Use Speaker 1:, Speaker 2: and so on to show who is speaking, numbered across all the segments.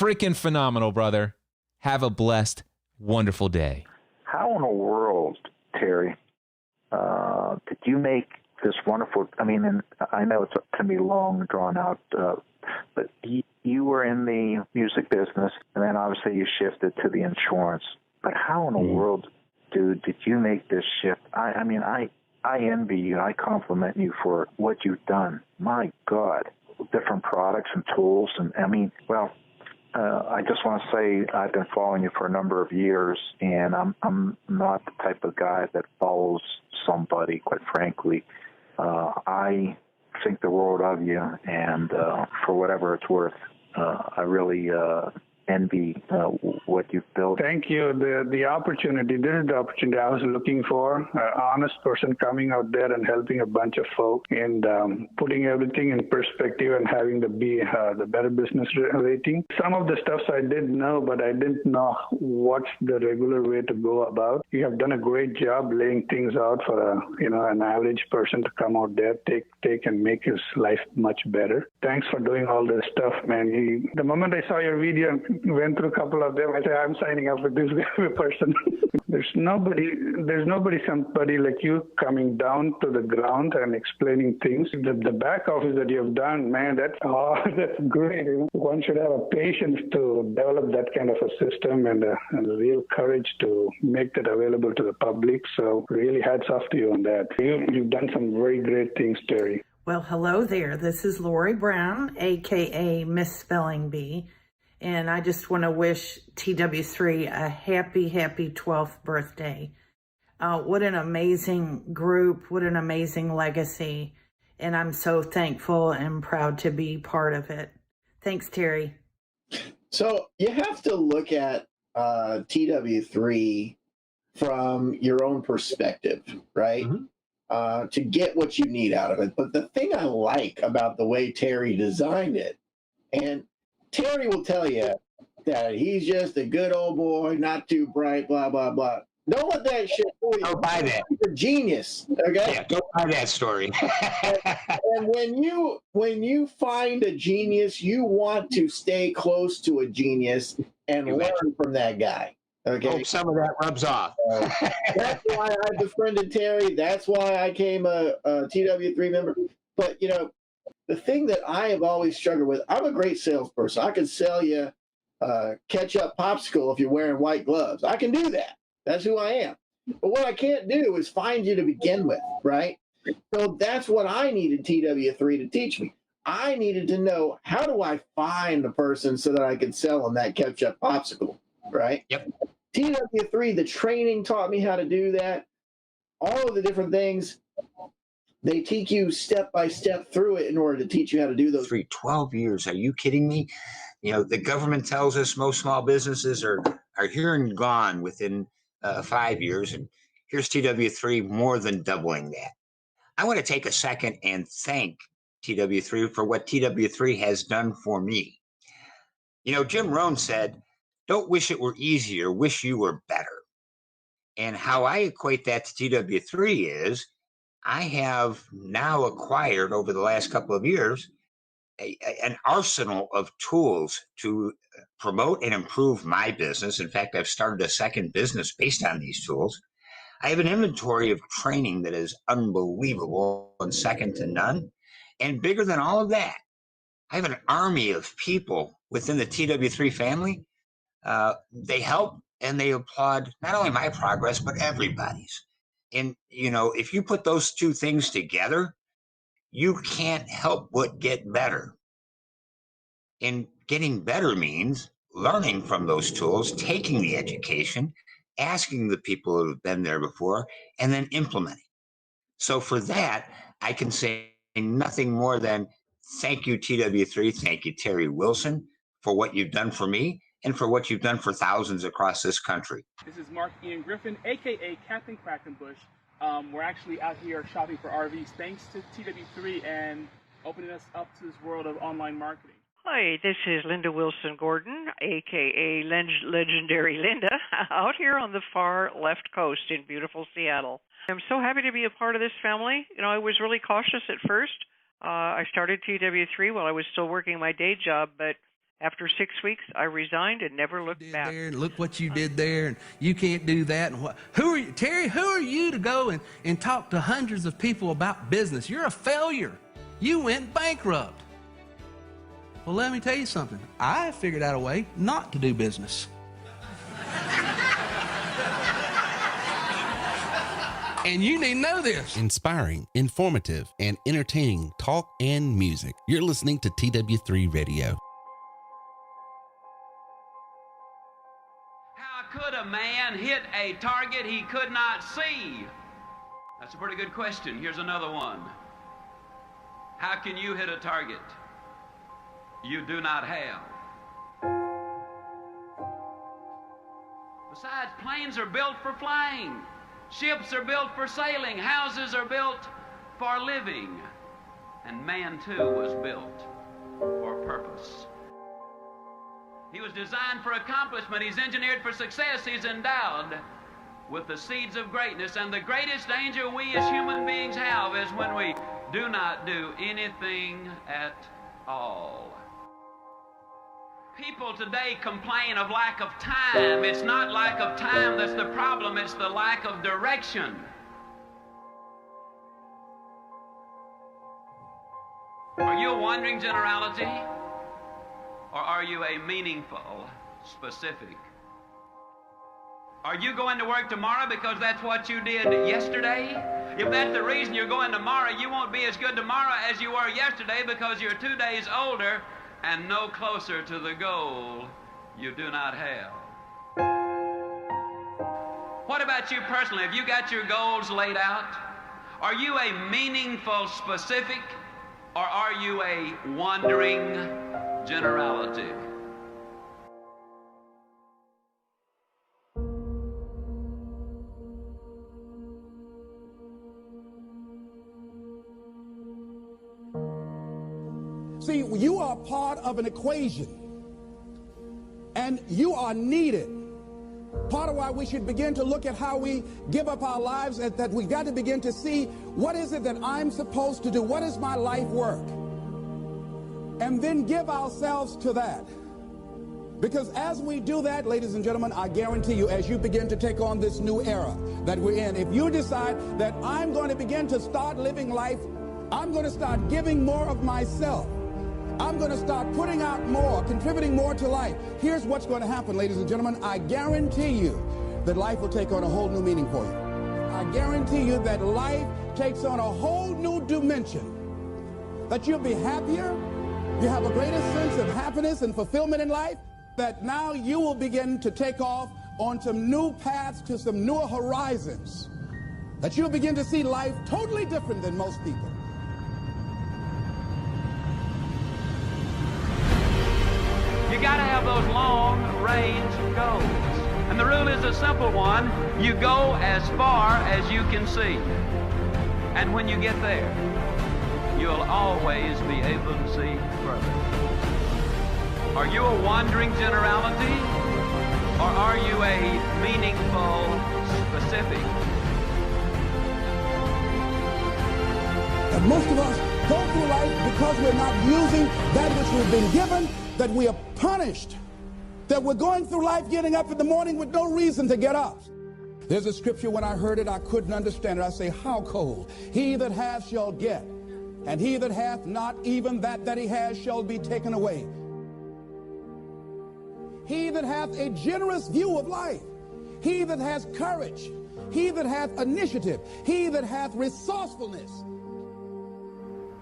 Speaker 1: freaking phenomenal, brother. Have a blessed, wonderful day.
Speaker 2: How in the world, Terry, did you make this wonderful, I mean, and I know it's going to be long, drawn out, but you were in the music business, and then obviously you shifted to the insurance. But how in the world, dude, did you make this shift? I mean, I envy you. I compliment you for what you've done. My God, different products and tools. And I mean, well, I just want to say I've been following you for a number of years, and I'm not the type of guy that follows somebody, quite frankly. I think the world of you, and for whatever it's worth, I really envy what you've built.
Speaker 3: Thank you. The opportunity, this is the opportunity I was looking for, an honest person coming out there and helping a bunch of folk and putting everything in perspective and having the better business rating. Some of the stuff I did know, but I didn't know what's the regular way to go about. You have done a great job laying things out for an average person to come out there, take and make his life much better. Thanks for doing all this stuff, man. The moment I saw your video, went through a couple of them, I said, I'm signing up with this person. There's somebody like you coming down to the ground and explaining things. The back office that you've done, man, that's great. One should have a patience to develop that kind of a system and a real courage to make that available to the public. So really hats off to you on that. You've done some very great things, Terry.
Speaker 4: Well, hello there. This is Lori Brown, a.k.a. Misspelling Bee. And I just want to wish TW3 a happy 12th birthday. What an amazing group. What an amazing legacy. And I'm so thankful and proud to be part of it. Thanks, Terry.
Speaker 5: So you have to look at TW3 from your own perspective, right? Mm-hmm. To get what you need out of it. But the thing I like about the way Terry designed it, and Terry will tell you that he's just a good old boy, not too bright, blah, blah, blah. Don't let that shit fool you.
Speaker 6: Don't buy that.
Speaker 5: He's a genius, okay?
Speaker 6: Yeah, don't buy that story.
Speaker 5: and when you find a genius, you want to stay close to a genius and learn from that guy, okay?
Speaker 6: Hope some of that rubs off.
Speaker 5: That's why I befriended Terry. That's why I became a TW3 member. But, the thing that I have always struggled with, I'm a great salesperson. I can sell you ketchup popsicle if you're wearing white gloves. I can do that. That's who I am. But what I can't do is find you to begin with, right? So that's what I needed TW3 to teach me. I needed to know, how do I find the person so that I could sell them that ketchup popsicle, right?
Speaker 6: Yep.
Speaker 5: TW3, the training taught me how to do that. All of the different things. They teach you step by step through it in order to teach you how to do those.
Speaker 6: 12 years. Are you kidding me? The government tells us most small businesses are here and gone within 5 years. And here's TW3 more than doubling that. I want to take a second and thank TW3 for what TW3 has done for me. Jim Rohn said, don't wish it were easier, wish you were better. And how I equate that to TW3 is, I have now acquired over the last couple of years an arsenal of tools to promote and improve my business. In fact, I've started a second business based on these tools. I have an inventory of training that is unbelievable and second to none. And bigger than all of that, I have an army of people within the TW3 family. They help and they applaud not only my progress, but everybody's. And, if you put those two things together, you can't help but get better. And getting better means learning from those tools, taking the education, asking the people who have been there before, and then implementing. So for that, I can say nothing more than thank you, TW3. Thank you, Terry Wilson, for what you've done for me and for what you've done for thousands across this country.
Speaker 7: This is Mark Ian Griffin, a.k.a. Captain Quackenbush. We're actually out here shopping for RVs thanks to TW3 and opening us up to this world of online marketing.
Speaker 8: Hi, this is Linda Wilson Gordon, a.k.a. Legendary Linda, out here on the far left coast in beautiful Seattle. I'm so happy to be a part of this family. I was really cautious at first. I started TW3 while I was still working my day job, but After 6 weeks, I resigned and never looked back.
Speaker 9: There, and look what you did there, and you can't do that. And who are you, Terry? Who are you to go and talk to hundreds of people about business? You're a failure. You went bankrupt. Well, let me tell you something. I figured out a way not to do business. And you need to know this.
Speaker 10: Inspiring, informative, and entertaining talk and music. You're listening to TW3 Radio.
Speaker 11: How could a man hit a target he could not see? That's a pretty good question. Here's another one. How can you hit a target you do not have? Besides, planes are built for flying. Ships are built for sailing. Houses are built for living. And man, too, was built for purpose. He was designed for accomplishment. He's engineered for success. He's endowed with the seeds of greatness. And the greatest danger we as human beings have is when we do not do anything at all. People today complain of lack of time. It's not lack of time that's the problem, it's the lack of direction. Are you a wandering generality, or are you a meaningful, specific? Are you going to work tomorrow because that's what you did yesterday? If that's the reason you're going tomorrow, you won't be as good tomorrow as you were yesterday because you're 2 days older and no closer to the goal you do not have. What about you personally? Have you got your goals laid out? Are you a meaningful specific, or are you a wandering generality?
Speaker 12: See, you are part of an equation, and you are needed. Part of why we should begin to look at how we give up our lives, that we got to begin to see, what is it that I'm supposed to do? What is my life work? And then give ourselves to that. Because as we do that, ladies and gentlemen, I guarantee you, as you begin to take on this new era that we're in, if you decide that I'm going to begin to start living life, I'm going to start giving more of myself, I'm going to start putting out more, contributing more to life. Here's what's going to happen, ladies and gentlemen. I guarantee you that life will take on a whole new meaning for you. I guarantee you that life takes on a whole new dimension, that you'll be happier, you have a greater sense of happiness and fulfillment in life, that now you will begin to take off on some new paths to some newer horizons, that you'll begin to see life totally different than most people.
Speaker 11: You got to have those long-range goals. And the rule is a simple one. You go as far as you can see. And when you get there, you'll always be able to see further. Are you a wandering generality, or are you a meaningful specific?
Speaker 12: And most of us go through life because we're not using that which we've been given, that we are punished, that we're going through life getting up in the morning with no reason to get up. There's a scripture, when I heard it, I couldn't understand it. I say, how cold? He that hath shall get, and he that hath not, even that he has shall be taken away. He that hath a generous view of life, he that has courage, he that hath initiative, he that hath resourcefulness.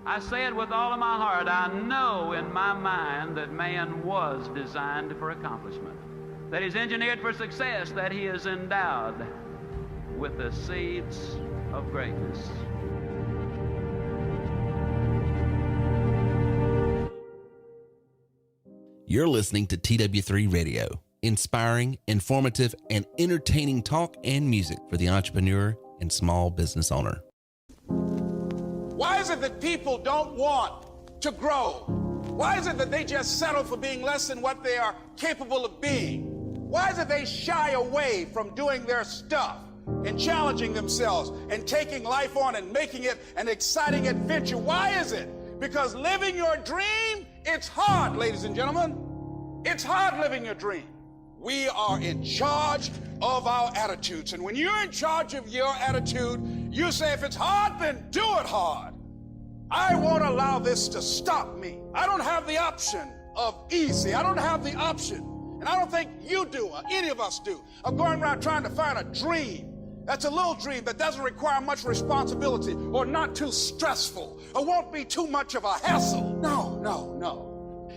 Speaker 11: I say it with all of my heart. I know in my mind that man was designed for accomplishment, that he's engineered for success, that he is endowed with the seeds of greatness.
Speaker 10: You're listening to TW3 Radio, inspiring, informative, and entertaining talk and music for the entrepreneur and small business owner.
Speaker 13: Why is it that people don't want to grow? Why is it that they just settle for being less than what they are capable of being? Why is it they shy away from doing their stuff and challenging themselves and taking life on and making it an exciting adventure? Why is it? Because living your dream, it's hard, ladies and gentlemen. It's hard living your dream. We are in charge of our attitudes. And when you're in charge of your attitude, you say, if it's hard, then do it hard. I won't allow this to stop me. I don't have the option of easy. I don't have the option, and I don't think you do, or any of us do, of going around trying to find a dream that's a little dream that doesn't require much responsibility or not too stressful or won't be too much of a hassle. No, no, no.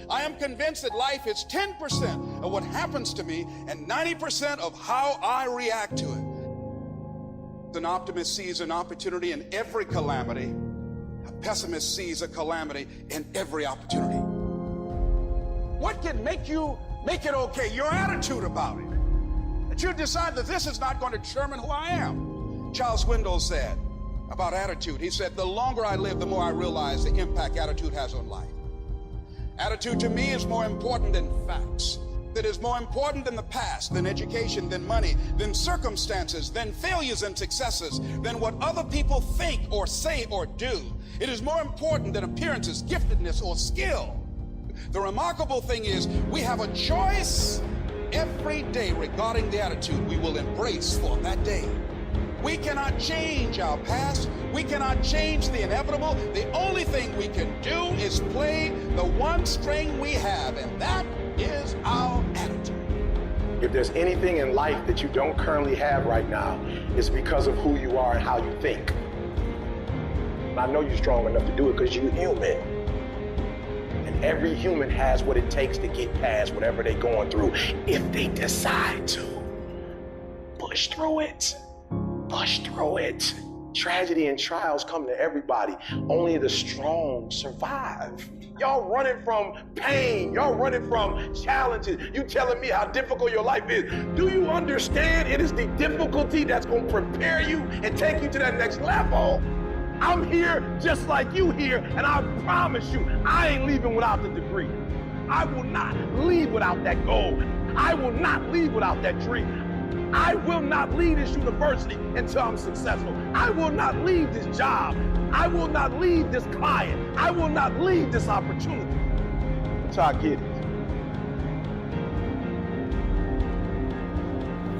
Speaker 13: I am convinced that life is 10% of what happens to me and 90% of how I react to it. An optimist sees an opportunity in every calamity. A pessimist sees a calamity in every opportunity. What can make it okay? Your attitude about it. That you decide that this is not going to determine who I am. Charles Swindoll said about attitude, he said, the longer I live, the more I realize the impact attitude has on life. Attitude to me is more important than facts. It is more important than the past, than education, than money, than circumstances, than failures and successes, than what other people think or say or do. It is more important than appearances, giftedness, or skill. The remarkable thing is we have a choice every day regarding the attitude we will embrace for that day. We cannot change our past. We cannot change the inevitable. The only thing we can do is play the one string we have, and that is our attitude.
Speaker 14: If there's anything in life that you don't currently have right now, it's because of who you are and how you think. I know you're strong enough to do it because you're human. And every human has what it takes to get past whatever they're going through if they decide to. Push through it. Push through it. Tragedy and trials come to everybody. Only the strong survive. Y'all running from pain. Y'all running from challenges. You telling me how difficult your life is. Do you understand it is the difficulty that's going to prepare you and take you to that next level? I'm here just like you here, and I promise you, I ain't leaving without the degree. I will not leave without that goal. I will not leave without that dream. I will not leave this university until I'm successful. I will not leave this job. I will not leave this client. I will not leave this opportunity until I get it.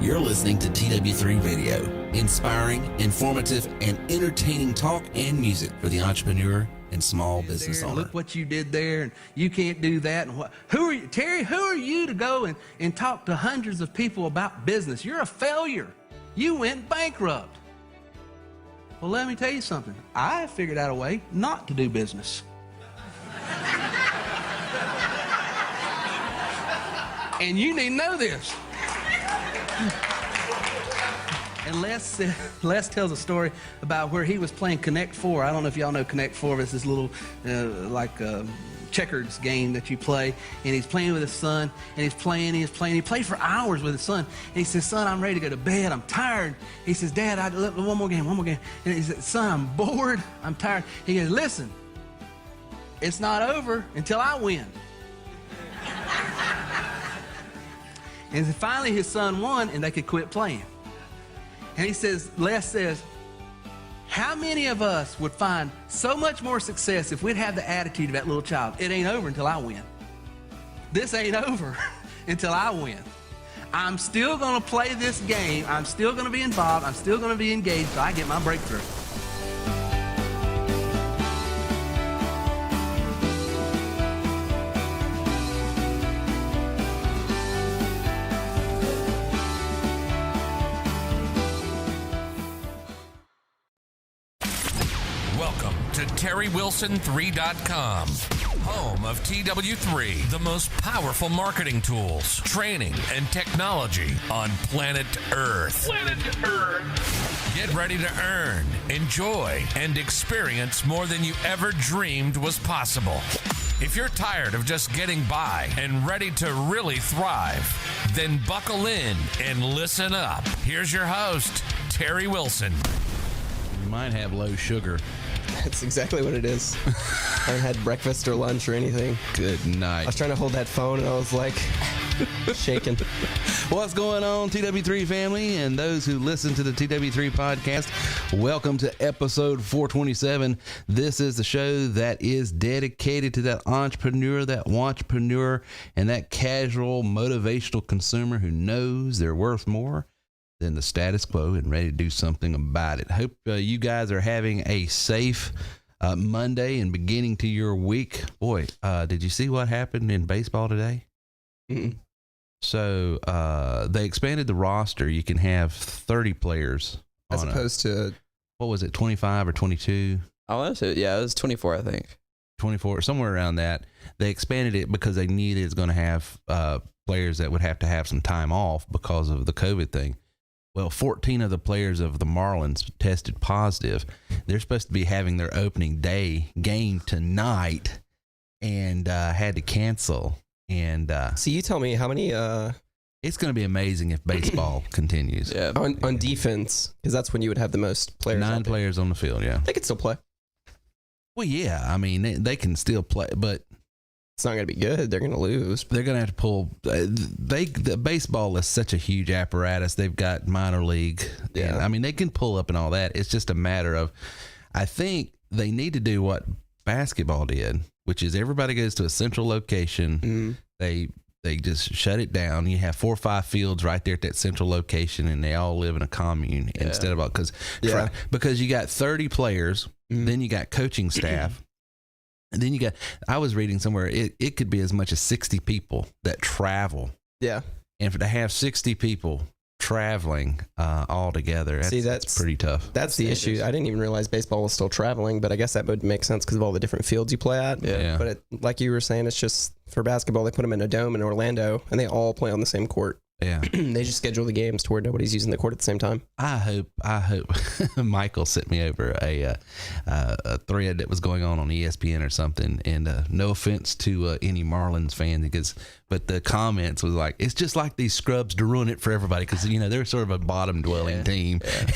Speaker 10: You're listening to TW3 Radio, inspiring, informative, and entertaining talk and music for the entrepreneur and small business owner.
Speaker 9: Look what you did there, and you can't do that. And who are you, Terry? Who are you to go and talk to hundreds of people about business? You're a failure. You went bankrupt. Well, let me tell you something. I figured out a way not to do business. And you need to know this. And Les tells a story about where he was playing Connect 4. I don't know if y'all know Connect 4, but it's this little checkers game that you play. And he's playing with his son, and he's playing. He played for hours with his son. And he says, son, I'm ready to go to bed. I'm tired. He says, Dad, one more game. And he says, son, I'm bored. I'm tired. He goes, listen, it's not over until I win. And finally his son won, and they could quit playing. And he says, Les says, how many of us would find so much more success if we'd have the attitude of that little child? It ain't over until I win. This ain't over until I win. I'm still going to play this game. I'm still going to be involved. I'm still going to be engaged so I get my breakthrough.
Speaker 15: TerryWilson3.com, home of TW3, the most powerful marketing tools, training, and technology on planet Earth. Get ready to earn, enjoy, and experience more than you ever dreamed was possible. If you're tired of just getting by and ready to really thrive, then buckle in and listen up. Here's your host, Terry Wilson.
Speaker 10: You might have low sugar.
Speaker 16: That's exactly what it is. I haven't had breakfast or lunch or anything.
Speaker 10: Good night.
Speaker 16: I was trying to hold that phone and I was like, Shaking.
Speaker 10: What's going on, TW3 family, and those who listen to the TW3 podcast? Welcome to episode 427. This is the show that is dedicated to that entrepreneur, that wantrepreneur, and that casual motivational consumer who knows they're worth more than the status quo and ready to do something about it. Hope you guys are having a safe Monday and beginning to your week. Boy, did you see what happened in baseball today?
Speaker 16: Mm-mm.
Speaker 10: So they expanded the roster. You can have 30 players
Speaker 16: as opposed to,
Speaker 10: what was it, 25 or 22?
Speaker 16: Oh, that's it. Yeah, it was 24, I think. 24,
Speaker 10: somewhere around that. They expanded it because they knew it was going to have players that would have to have some time off because of the COVID thing. Well, 14 of the players of the Marlins tested positive. They're supposed to be having their opening day game tonight and had to cancel. And
Speaker 16: so you tell me how many...
Speaker 10: it's going to be amazing if baseball continues.
Speaker 16: Yeah, on defense, because that's when you would have the most players.
Speaker 10: 9 players on the field, yeah.
Speaker 16: They could still play.
Speaker 10: Well, yeah, I mean, they can still play, but...
Speaker 16: It's not going to be good. They're going to lose.
Speaker 10: They're going to have to pull. The baseball is such a huge apparatus. They've got minor league.
Speaker 16: Yeah.
Speaker 10: I mean, they can pull up and all that. It's just a matter of, I think they need to do what basketball did, which is everybody goes to a central location. Mm. They just shut it down. You have 4 or 5 fields right there at that central location, and they all live in a commune instead of because you got 30 players, then you got coaching staff. And then you got, I was reading somewhere, it could be as much as 60 people that travel.
Speaker 16: Yeah.
Speaker 10: And to have 60 people traveling all together, that's pretty tough.
Speaker 16: That's the issue. I didn't even realize baseball was still traveling, but I guess that would make sense because of all the different fields you play at.
Speaker 10: Yeah.
Speaker 16: But like you were saying, it's just for basketball, they put them in a dome in Orlando, and they all play on the same court.
Speaker 10: Yeah.
Speaker 16: They just schedule the games to where nobody's using the court at the same time.
Speaker 10: I hope Michael sent me over a thread that was going on ESPN or something, and no offense to any Marlins fans, but the comments was like, it's just like these scrubs to ruin it for everybody because they're sort of a bottom dwelling team. Yeah.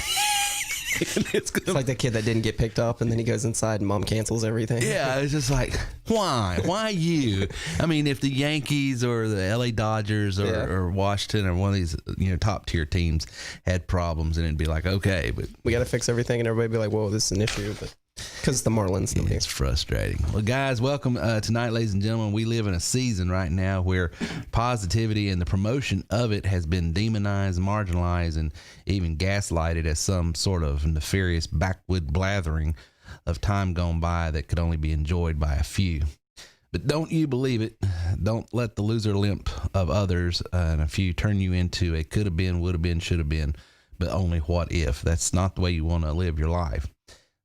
Speaker 16: It's like the kid that didn't get picked up and then he goes inside and mom cancels everything.
Speaker 10: Yeah, it's just like, why you? I mean, if the Yankees or the LA Dodgers or Washington or one of these top tier teams had problems, and it'd be like, okay, but
Speaker 16: we got to fix everything, and everybody be like, whoa, this is an issue, but because it's the Marlins.
Speaker 10: It's frustrating. Well, guys, welcome tonight, ladies and gentlemen. We live in a season right now where positivity and the promotion of it has been demonized, marginalized, and even gaslighted as some sort of nefarious backwood blathering of time gone by that could only be enjoyed by a few. But don't you believe it. Don't let the loser limp of others and a few turn you into a could have been, would have been, should have been, but only what if. That's not the way you want to live your life.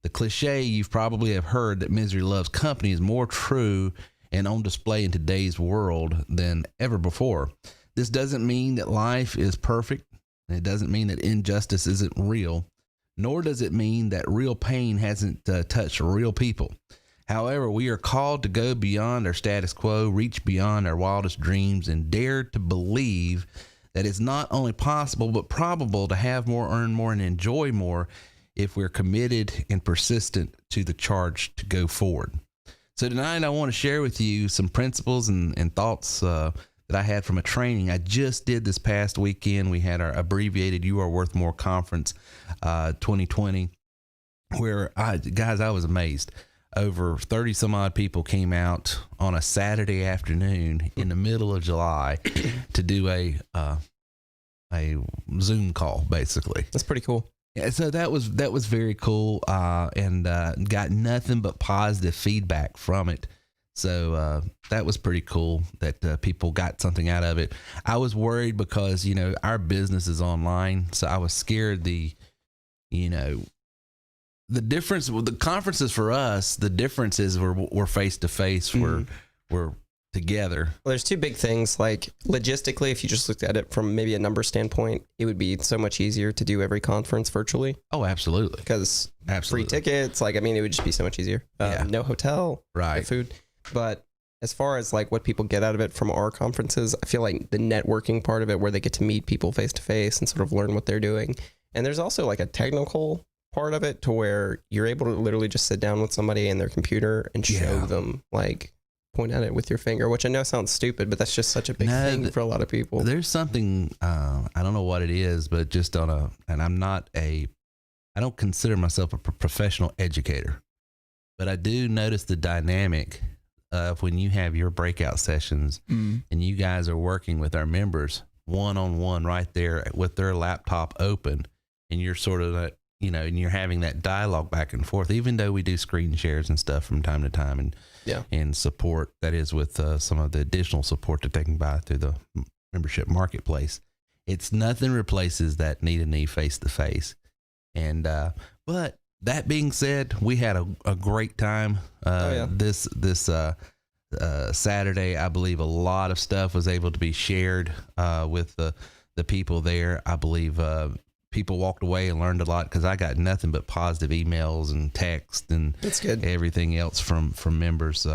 Speaker 10: The cliche you've probably have heard that misery loves company is more true and on display in today's world than ever before. This doesn't mean that life is perfect, and it doesn't mean that injustice isn't real, nor does it mean that real pain hasn't touched real people. However, we are called to go beyond our status quo, reach beyond our wildest dreams, and dare to believe that it's not only possible but probable to have more, earn more, and enjoy more if we're committed and persistent to the charge to go forward. So tonight I want to share with you some principles and thoughts that I had from a training I just did this past weekend. We had our abbreviated You Are Worth More Conference 2020, where I was amazed. Over 30 some odd people came out on a Saturday afternoon in the middle of July to do a Zoom call, basically.
Speaker 16: That's pretty cool.
Speaker 10: Yeah, so that was very cool, and got nothing but positive feedback from it. So that was pretty cool that people got something out of it. I was worried because our business is online, so I was scared the difference with the conferences for us. The difference is we're face to face. We're together.
Speaker 16: Well, there's 2 big things. Like logistically, if you just looked at it from maybe a number standpoint, it would be so much easier to do every conference virtually.
Speaker 10: Oh, absolutely.
Speaker 16: Because free tickets, it would just be so much easier. No hotel,
Speaker 10: right?
Speaker 16: No food. But as far as what people get out of it from our conferences, I feel like the networking part of it, where they get to meet people face to face and sort of learn what they're doing. And there's also a technical part of it to where you're able to literally just sit down with somebody in their computer and show them point at it with your finger, which I know sounds stupid, but that's just such a big thing for a lot of people.
Speaker 10: There's something, I don't know what it is, but just and I don't consider myself a professional educator, but I do notice the dynamic of when you have your breakout sessions and you guys are working with our members one-on-one right there with their laptop open, and you're sort of and you're having that dialogue back and forth, even though we do screen shares and stuff from time to time and support that is with some of the additional support that they can buy through the membership marketplace. It's nothing replaces that knee-to-knee face-to-face. And but that being said, we had a great time this Saturday. I believe a lot of stuff was able to be shared with the people there. I believe people walked away and learned a lot, because I got nothing but positive emails and text and everything else from members.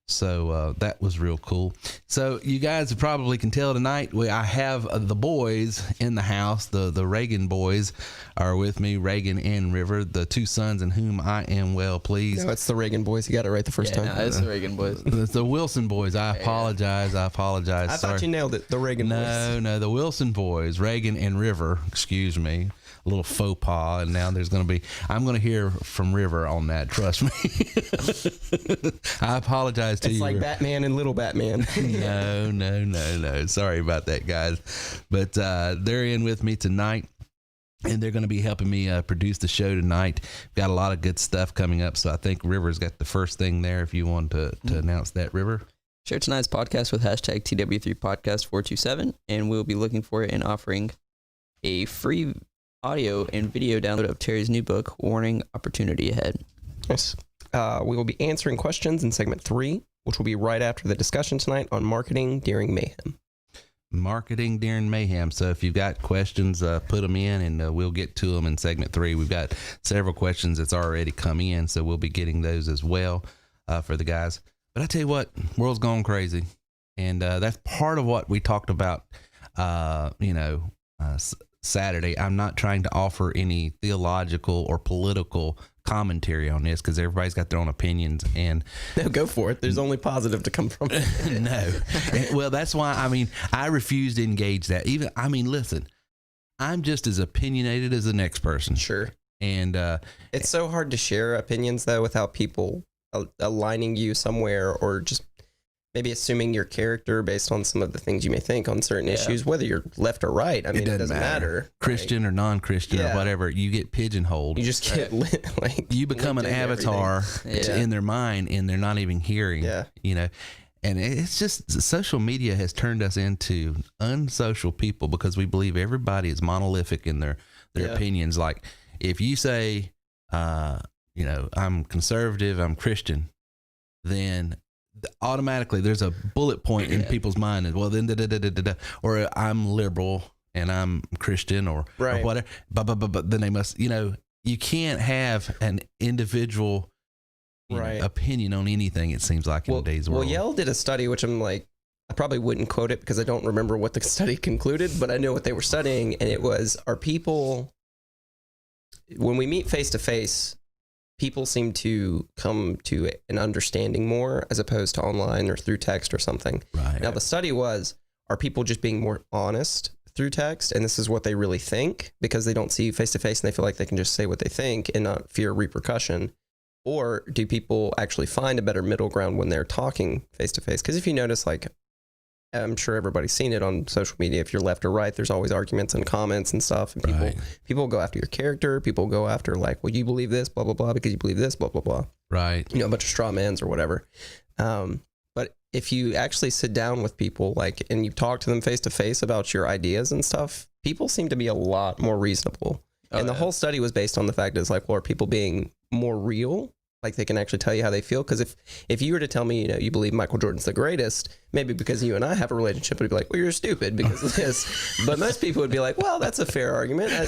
Speaker 10: So that was real cool. So you guys probably can tell tonight, I have the boys in the house. The Reagan boys are with me, Reagan and River, the two sons in whom I am well pleased.
Speaker 16: No, it's the Reagan boys. You got it right the first time.
Speaker 17: No, it's the Reagan boys.
Speaker 10: It's the Wilson boys. I apologize. I
Speaker 16: thought you nailed it. The Reagan boys.
Speaker 10: No, the Wilson boys, Reagan and River, excuse me. A little faux pas, and now I'm going to hear from River on that, trust me. I apologize to you.
Speaker 16: It's like Batman and Little Batman.
Speaker 10: No. Sorry about that, guys. But they're in with me tonight, and they're going to be helping me produce the show tonight. We've got a lot of good stuff coming up, so I think River's got the first thing there, if you want to announce that, River.
Speaker 17: Share tonight's podcast with hashtag TW3Podcast427, and we'll be looking for it and offering a free audio and video download of Terry's new book, Warning, Opportunity Ahead.
Speaker 16: Yes. We will be answering questions in segment 3, which will be right after the discussion tonight on marketing during mayhem.
Speaker 10: Marketing during mayhem. So if you've got questions, put them in, and we'll get to them in segment 3. We've got several questions that's already come in, so we'll be getting those as well for the guys. But I tell you what, world's gone crazy, and that's part of what we talked about, Saturday. I'm not trying to offer any theological or political commentary on this, because everybody's got their own opinions, and
Speaker 16: no, go for it. There's only positive to come from it.
Speaker 10: No. Well, that's why, I refuse to engage that. Listen, I'm just as opinionated as the next person.
Speaker 16: Sure.
Speaker 10: And
Speaker 16: it's so hard to share opinions, though, without people aligning you somewhere, or just maybe assuming your character based on some of the things you may think on certain issues, whether you're left or right. It doesn't matter.
Speaker 10: Christian or non-Christian or whatever, you get pigeonholed.
Speaker 16: You just get
Speaker 10: you become an avatar in their mind, and they're not even hearing. And it's just, social media has turned us into unsocial people, because we believe everybody is monolithic in their opinions. Like, if you say, I'm conservative, I'm Christian, then automatically there's a bullet point in people's mind, and well, then or I'm liberal and I'm Christian, or whatever, but then they must, you can't have an individual opinion on anything, it seems like, in today's world.
Speaker 16: Well, Yale did a study, which I probably wouldn't quote it because I don't remember what the study concluded, but I know what they were studying, and it was, are people, when we meet face to face, people seem to come to an understanding more as opposed to online or through text or something.
Speaker 10: Right.
Speaker 16: Now, the study was, are people just being more honest through text, and this is what they really think because they don't see you face to face and they feel like they can just say what they think and not fear repercussion? Or do people actually find a better middle ground when they're talking face to face? Because if you notice, like, I'm sure everybody's seen it on social media. If you're left or right, there's always arguments and comments and stuff. And people go after your character. People go after, like, well, you believe this, blah, blah, blah, because you believe this, blah, blah, blah.
Speaker 10: Right.
Speaker 16: A bunch of straw mans or whatever. But if you actually sit down with people, like, and you talk to them face to face about your ideas and stuff, people seem to be a lot more reasonable. And the whole study was based on the fact is, like, well, are people being more real? Like, they can actually tell you how they feel. Because if you were to tell me, you believe Michael Jordan's the greatest, maybe because you and I have a relationship, would be like, well, you're stupid because of this. But most people would be like, well, that's a fair argument.
Speaker 10: I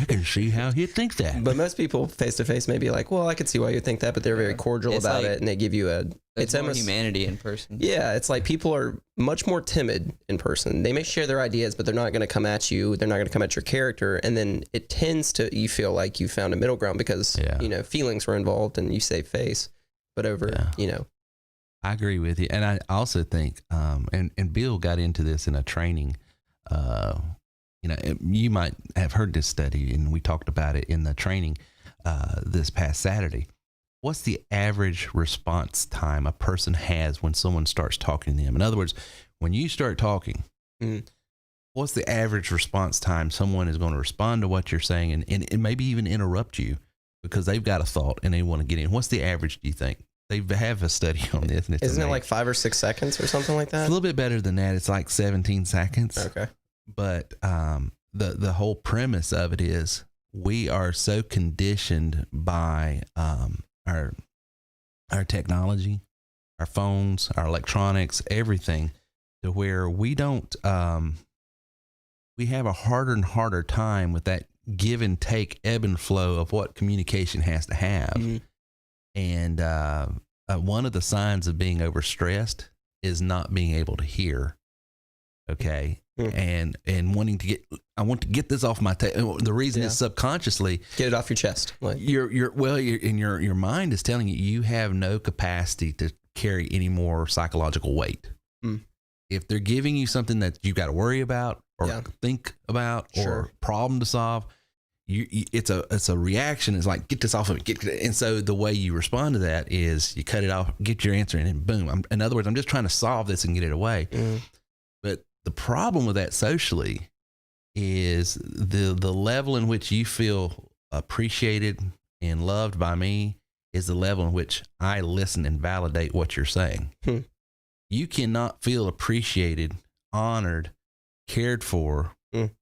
Speaker 10: can see how you think that.
Speaker 16: But most people face to face may be like, well, I could see why you think that, but they're very cordial about it, and they give you
Speaker 17: it's more humanity in person.
Speaker 16: Yeah, it's like people are much more timid in person. They may share their ideas, but they're not going to come at you. They're not going to come at your character. And then it tends to, you feel like you found a middle ground because, feelings were involved and you save face. But over,
Speaker 10: I agree with you. And I also think, and Bill got into this in a training, you might have heard this study, and we talked about it in the training this past Saturday. What's the average response time a person has when someone starts talking to them? In other words, when you start talking, what's the average response time someone is going to respond to what you're saying and maybe even interrupt you because they've got a thought and they want to get in? What's the average, do you think? They have a study on this. And
Speaker 16: Isn't it like 5 or 6 seconds or something like that?
Speaker 10: It's a little bit better than that. It's like 17 seconds.
Speaker 16: Okay.
Speaker 10: But the whole premise of it is we are so conditioned by our technology, our phones, our electronics, everything, to where we don't we have a harder and harder time with that give and take, ebb and flow of what communication has to have. Mm-hmm. And one of the signs of being overstressed is not being able to hear. Okay. And wanting to I want to get this off my the reason is subconsciously
Speaker 16: get it off your chest. Like
Speaker 10: your mind is telling you have no capacity to carry any more psychological weight. If they're giving you something that you got to worry about or think about or problem to solve, it's a reaction. It's like, get this off of me. And so the way you respond to that is you cut it off, get your answer, and then boom. In other words, I'm just trying to solve this and get it away. But the problem with that socially is the level in which you feel appreciated and loved by me is the level in which I listen and validate what you're saying. You cannot feel appreciated, honored, cared for.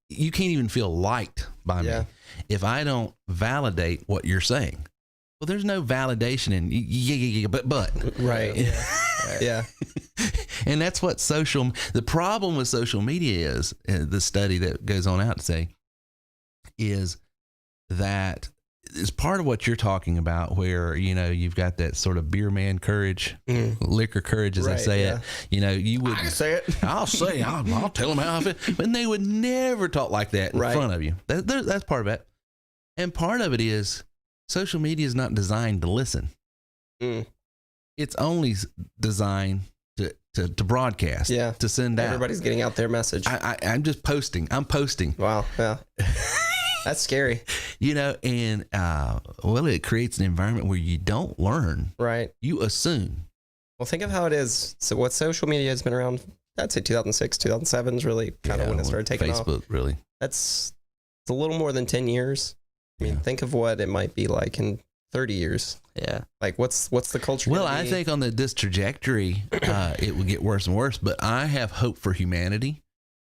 Speaker 10: You can't even feel liked by me if I don't validate what you're saying. Well, there's no validation in but
Speaker 16: right. Yeah.
Speaker 10: And that's what the problem with social media is, the study that goes on out to say, is that it's part of what you're talking about, where, you've got that sort of beer man courage, liquor courage, as I say it. You would
Speaker 16: say it.
Speaker 10: I'll say it. I'll tell them how I feel. But they would never talk like that in front of you. That's part of it. And part of it is social media is not designed to listen. It's only designed to broadcast, to send out.
Speaker 16: Everybody's getting out their message.
Speaker 10: I'm just posting. I'm posting.
Speaker 16: Wow. Yeah. That's scary.
Speaker 10: And it creates an environment where you don't learn.
Speaker 16: Right.
Speaker 10: You assume.
Speaker 16: Well, think of how it is. So what social media has been around, I'd say 2006, 2007 is really kind of when it started taking off.
Speaker 10: Facebook, really.
Speaker 16: It's a little more than 10 years. I mean, think of what it might be like in 30 years.
Speaker 17: Yeah.
Speaker 16: Like what's the culture?
Speaker 10: Well, I think on this trajectory, it will get worse and worse, but I have hope for humanity.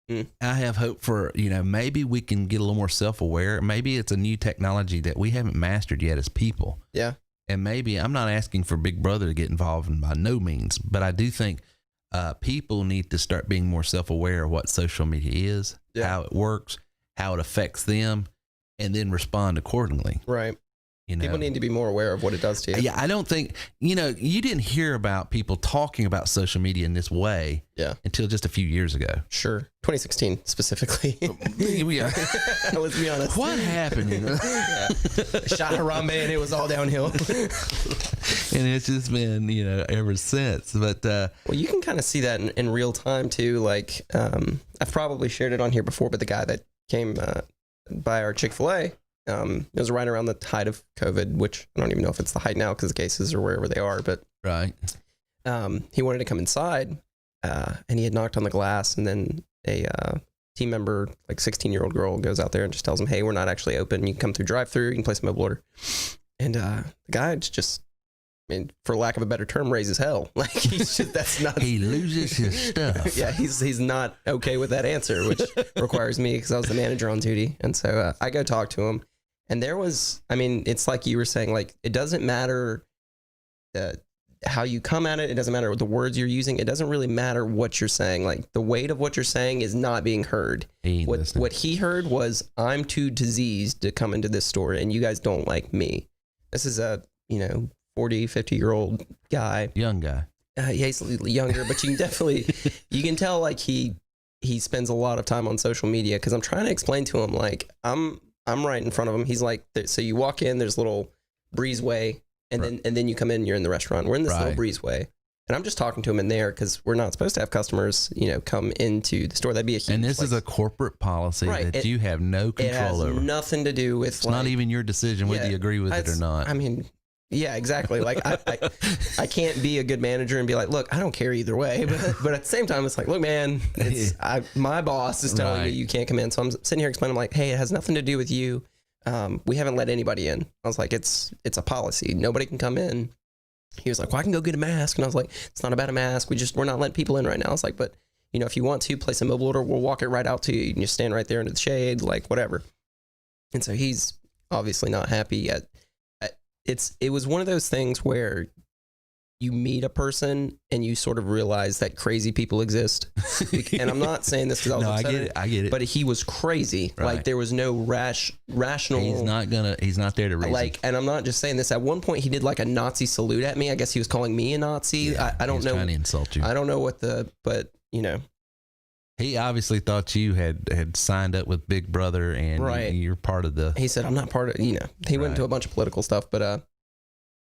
Speaker 10: I have hope for, maybe we can get a little more self-aware. Maybe it's a new technology that we haven't mastered yet as people.
Speaker 16: Yeah.
Speaker 10: And maybe I'm not asking for Big Brother to get involved in by no means, but I do think people need to start being more self-aware of what social media is, how it works, how it affects them, and then respond accordingly.
Speaker 16: Right. People need to be more aware of what it does to you.
Speaker 10: Yeah, I don't think, you didn't hear about people talking about social media in this way until just a few years ago.
Speaker 16: Sure. 2016 specifically. Let's be honest.
Speaker 10: What happened?
Speaker 16: Shot Harambe and it was all downhill.
Speaker 10: And it's just been, ever since. But
Speaker 16: well, you can kind of see that in real time too. Like, I've probably shared it on here before, but the guy that came by our Chick-fil-A, it was right around the height of COVID, which I don't even know if it's the height now because the cases are wherever they are, but he wanted to come inside, and he had knocked on the glass, and then a team member, like 16-year-old girl, goes out there and just tells him, hey, we're not actually open. You can come through drive-through, you can place a mobile order. And the guy just, for lack of a better term, raises hell. Like that's not.
Speaker 10: He loses his stuff.
Speaker 16: Yeah, he's not okay with that answer, which requires me, because I was the manager on duty, and so I go talk to him. And there was, it's like you were saying, like, it doesn't matter how you come at it. It doesn't matter what the words you're using. It doesn't really matter what you're saying. Like, the weight of what you're saying is not being heard. What he heard was, I'm too diseased to come into this store, and you guys don't like me. This is a, 40, 50-year-old guy.
Speaker 10: Young guy.
Speaker 16: Yeah, he's younger, but you can tell, like, he spends a lot of time on social media, because I'm trying to explain to him, like, I'm right in front of him. He's like, so you walk in, there's a little breezeway, and then you come in, you're in the restaurant. We're in this little breezeway. And I'm just talking to him in there because we're not supposed to have customers, come into the store. That'd be a huge.
Speaker 10: And this is a corporate policy that you have no control over.
Speaker 16: It has nothing to do with.
Speaker 10: It's not even your decision whether you agree with it or not.
Speaker 16: I mean, yeah, exactly. Like I can't be a good manager and be like, look, I don't care either way. But at the same time, it's like, look, man, my boss is telling me you can't come in. So I'm sitting here explaining, like, hey, it has nothing to do with you. We haven't let anybody in. I was like, it's a policy. Nobody can come in. He was like, well, I can go get a mask. And I was like, it's not about a mask. We're not letting people in right now. I was like, but if you want to place a mobile order, we'll walk it right out to you. You can just stand right there under the shade, like whatever. And so he's obviously not happy. It was one of those things where you meet a person and you sort of realize that crazy people exist. And I'm not saying this because I was upset.
Speaker 10: I get it.
Speaker 16: But he was crazy.
Speaker 10: Right.
Speaker 16: Like there was no rational.
Speaker 10: He's not there to reason.
Speaker 16: And I'm not just saying this. At one point, he did like a Nazi salute at me. I guess he was calling me a Nazi.
Speaker 10: Yeah,
Speaker 16: I don't know.
Speaker 10: Trying to insult you.
Speaker 16: I don't know but
Speaker 10: He obviously thought you had signed up with Big Brother and you're part of the.
Speaker 16: He said, I'm not part of. He went into a bunch of political stuff, but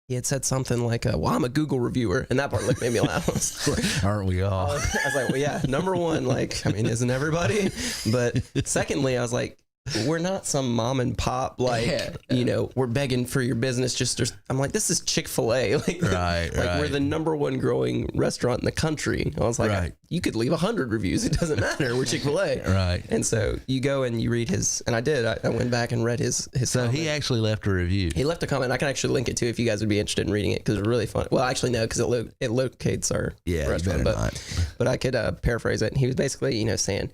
Speaker 16: he had said something like, well, I'm a Google reviewer. And that part made me laugh.
Speaker 10: Aren't we all?
Speaker 16: I was like, well, yeah, number one, isn't everybody? But secondly, I was like, we're not some mom and pop, we're begging for your business. I'm like, this is Chick-fil-A. We're the number one growing restaurant in the country. I was like, you could leave 100 reviews. It doesn't matter. We're Chick-fil-A.
Speaker 10: Right.
Speaker 16: And so you go and you read his, and I did. I went back and read his
Speaker 10: So
Speaker 16: comment.
Speaker 10: he actually left a review.
Speaker 16: He left a comment. I can actually link it too if you guys would be interested in reading it because it's really fun. Well, actually, no, because it locates our restaurant. But I could paraphrase it. And he was basically, saying,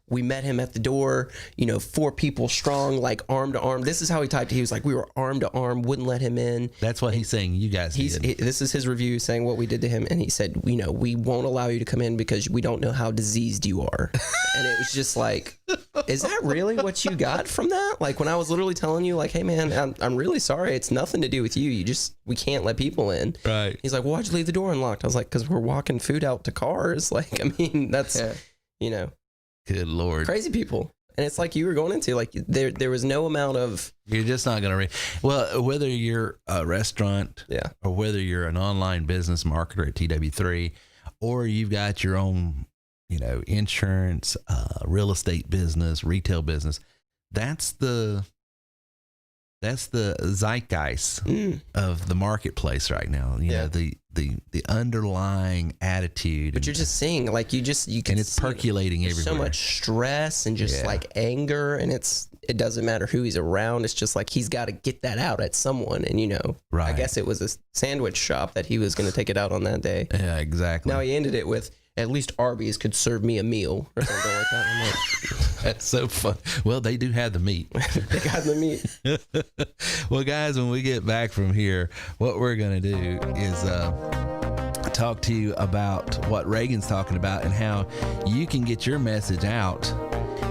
Speaker 16: we met him at the door, 4 people strong, like arm to arm. This is how he typed it. He was like, we were arm to arm, wouldn't let him in.
Speaker 10: That's what he's saying. You guys did.
Speaker 16: This is his review saying what we did to him. And he said, we won't allow you to come in because we don't know how diseased you are. And it was just like, is that really what you got from that? Like when I was literally telling you like, hey man, I'm really sorry. It's nothing to do with you. We can't let people in.
Speaker 10: Right.
Speaker 16: He's like, well, why'd you leave the door unlocked? I was like, because we're walking food out to cars. Like, I mean, that's,
Speaker 10: Good Lord.
Speaker 16: Crazy people. And it's like you were going into, like, there was no amount of...
Speaker 10: You're just not going to... Well, whether you're a restaurant or whether you're an online business marketer at TW3 or you've got your own, insurance, real estate business, retail business, that's the zeitgeist of the marketplace right now. The underlying attitude.
Speaker 16: But you're just seeing, like, you can,
Speaker 10: and it's percolating everywhere.
Speaker 16: So much stress and just like anger, and it doesn't matter who he's around. It's just like he's got to get that out at someone, and I guess it was a sandwich shop that he was going to take it out on that day.
Speaker 10: Yeah, exactly.
Speaker 16: Now he ended it with, at least Arby's could serve me a meal or something like that. I'm like,
Speaker 10: that's so fun. Well, they do have the meat.
Speaker 16: They got the meat.
Speaker 10: Well, guys, when we get back from here, what we're going to do is talk to you about what Reagan's talking about and how you can get your message out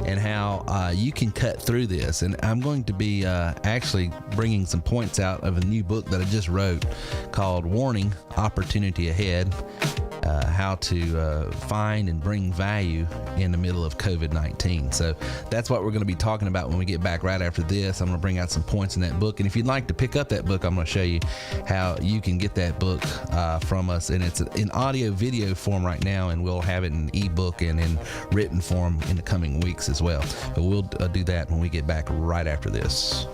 Speaker 10: and how you can cut through this. And I'm going to be actually bringing some points out of a new book that I just wrote called Warning, Opportunity Ahead. How to find and bring value in the middle of COVID-19. So that's what we're going to be talking about when we get back right after this. I'm going to bring out some points in that book. And if you'd like to pick up that book, I'm going to show you how you can get that book from us. And it's in audio video form right now, and we'll have it in ebook and in written form in the coming weeks as well. But we'll do that when we get back right after this.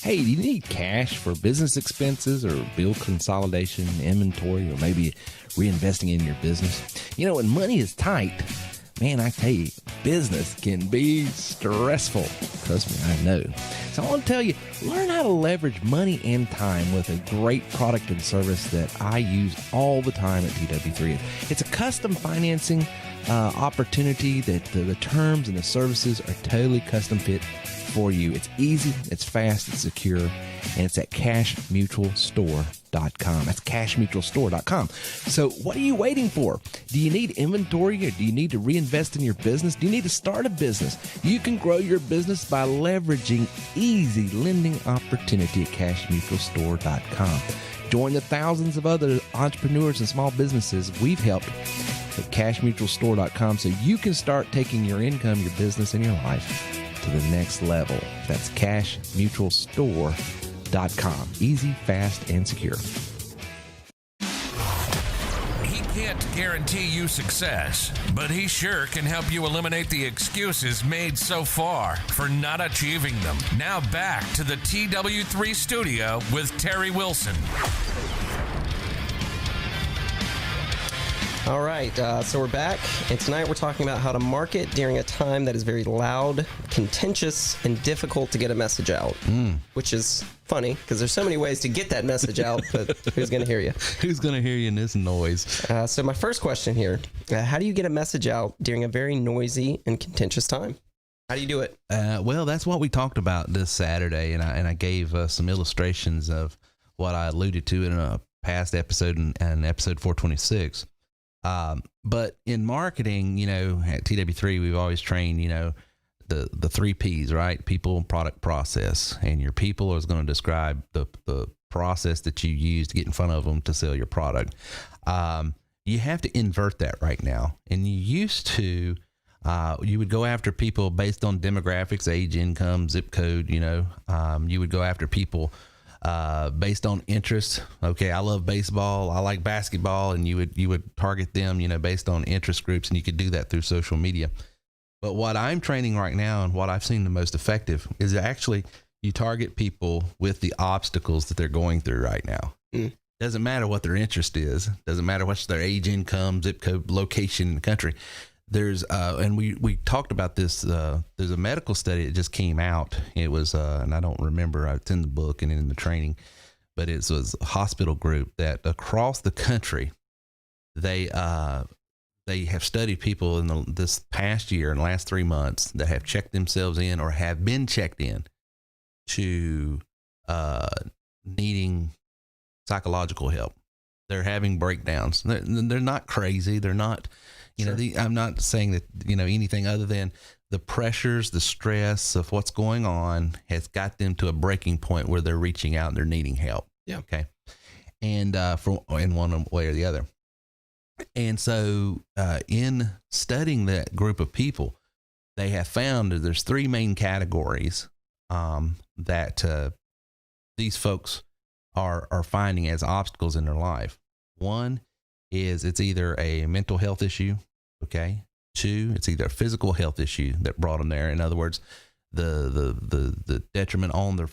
Speaker 18: Hey, do you need cash for business expenses or bill consolidation, inventory, or maybe reinvesting in your business? When money is tight, man, I tell you, business can be stressful. Trust me, I know. So I want to tell you, learn how to leverage money and time with a great product and service that I use all the time at TW3. It's a custom financing opportunity that the terms and the services are totally custom fit for you. It's easy, it's fast, it's secure, and it's at cashmutualstore.com. That's cashmutualstore.com. So what are you waiting for? Do you need inventory, or do you need to reinvest in your business? Do you need to start a business? You can grow your business by leveraging easy lending opportunity at cashmutualstore.com. Join the thousands of other entrepreneurs and small businesses we've helped at cashmutualstore.com so you can start taking your income, your business, and your life to the next level. That's cashmutualstore.com. Easy, fast, and secure.
Speaker 15: He can't guarantee you success, but he sure can help you eliminate the excuses made so far for not achieving them. Now back to the TW3 studio with Terry Wilson.
Speaker 16: All right, so we're back, and tonight we're talking about how to market during a time that is very loud, contentious, and difficult to get a message out, which is funny because there's so many ways to get that message out, but who's going to hear you?
Speaker 10: Who's going to hear you in this noise?
Speaker 16: So my first question here, how do you get a message out during a very noisy and contentious time? How do you do it?
Speaker 10: Well, that's what we talked about this Saturday, and I gave some illustrations of what I alluded to in a past episode and episode 426. But in marketing, at TW3, we've always trained, the 3 P's, right? People, product, process. And your people is going to describe the process that you use to get in front of them to sell your product. You have to invert that right now. And you used to, you would go after people based on demographics, age, income, zip code, you would go after people based on interest. Okay, I love baseball, I like basketball, and you would target them, based on interest groups, and you could do that through social media. But what I'm training right now and what I've seen the most effective is actually you target people with the obstacles that they're going through right now. Doesn't matter what their interest is, doesn't matter what's their age, income, zip code, location in the country. There's and we talked about this. There's a medical study that just came out. It was and I don't remember. It's in the book and in the training, but it was a hospital group that across the country, they have studied people in this past year, in the last 3 months, that have checked themselves in or have been checked in to needing psychological help. They're having breakdowns. They're not crazy. They're not. I'm not saying that, anything other than the pressures, the stress of what's going on has got them to a breaking point where they're reaching out and they're needing help.
Speaker 16: Yeah.
Speaker 10: Okay. And in one way or the other. And so in studying that group of people, they have found that there's 3 main categories that these folks are finding as obstacles in their life. One is it's either a mental health issue. Okay. 2, it's either a physical health issue that brought them there. In other words, the detriment on their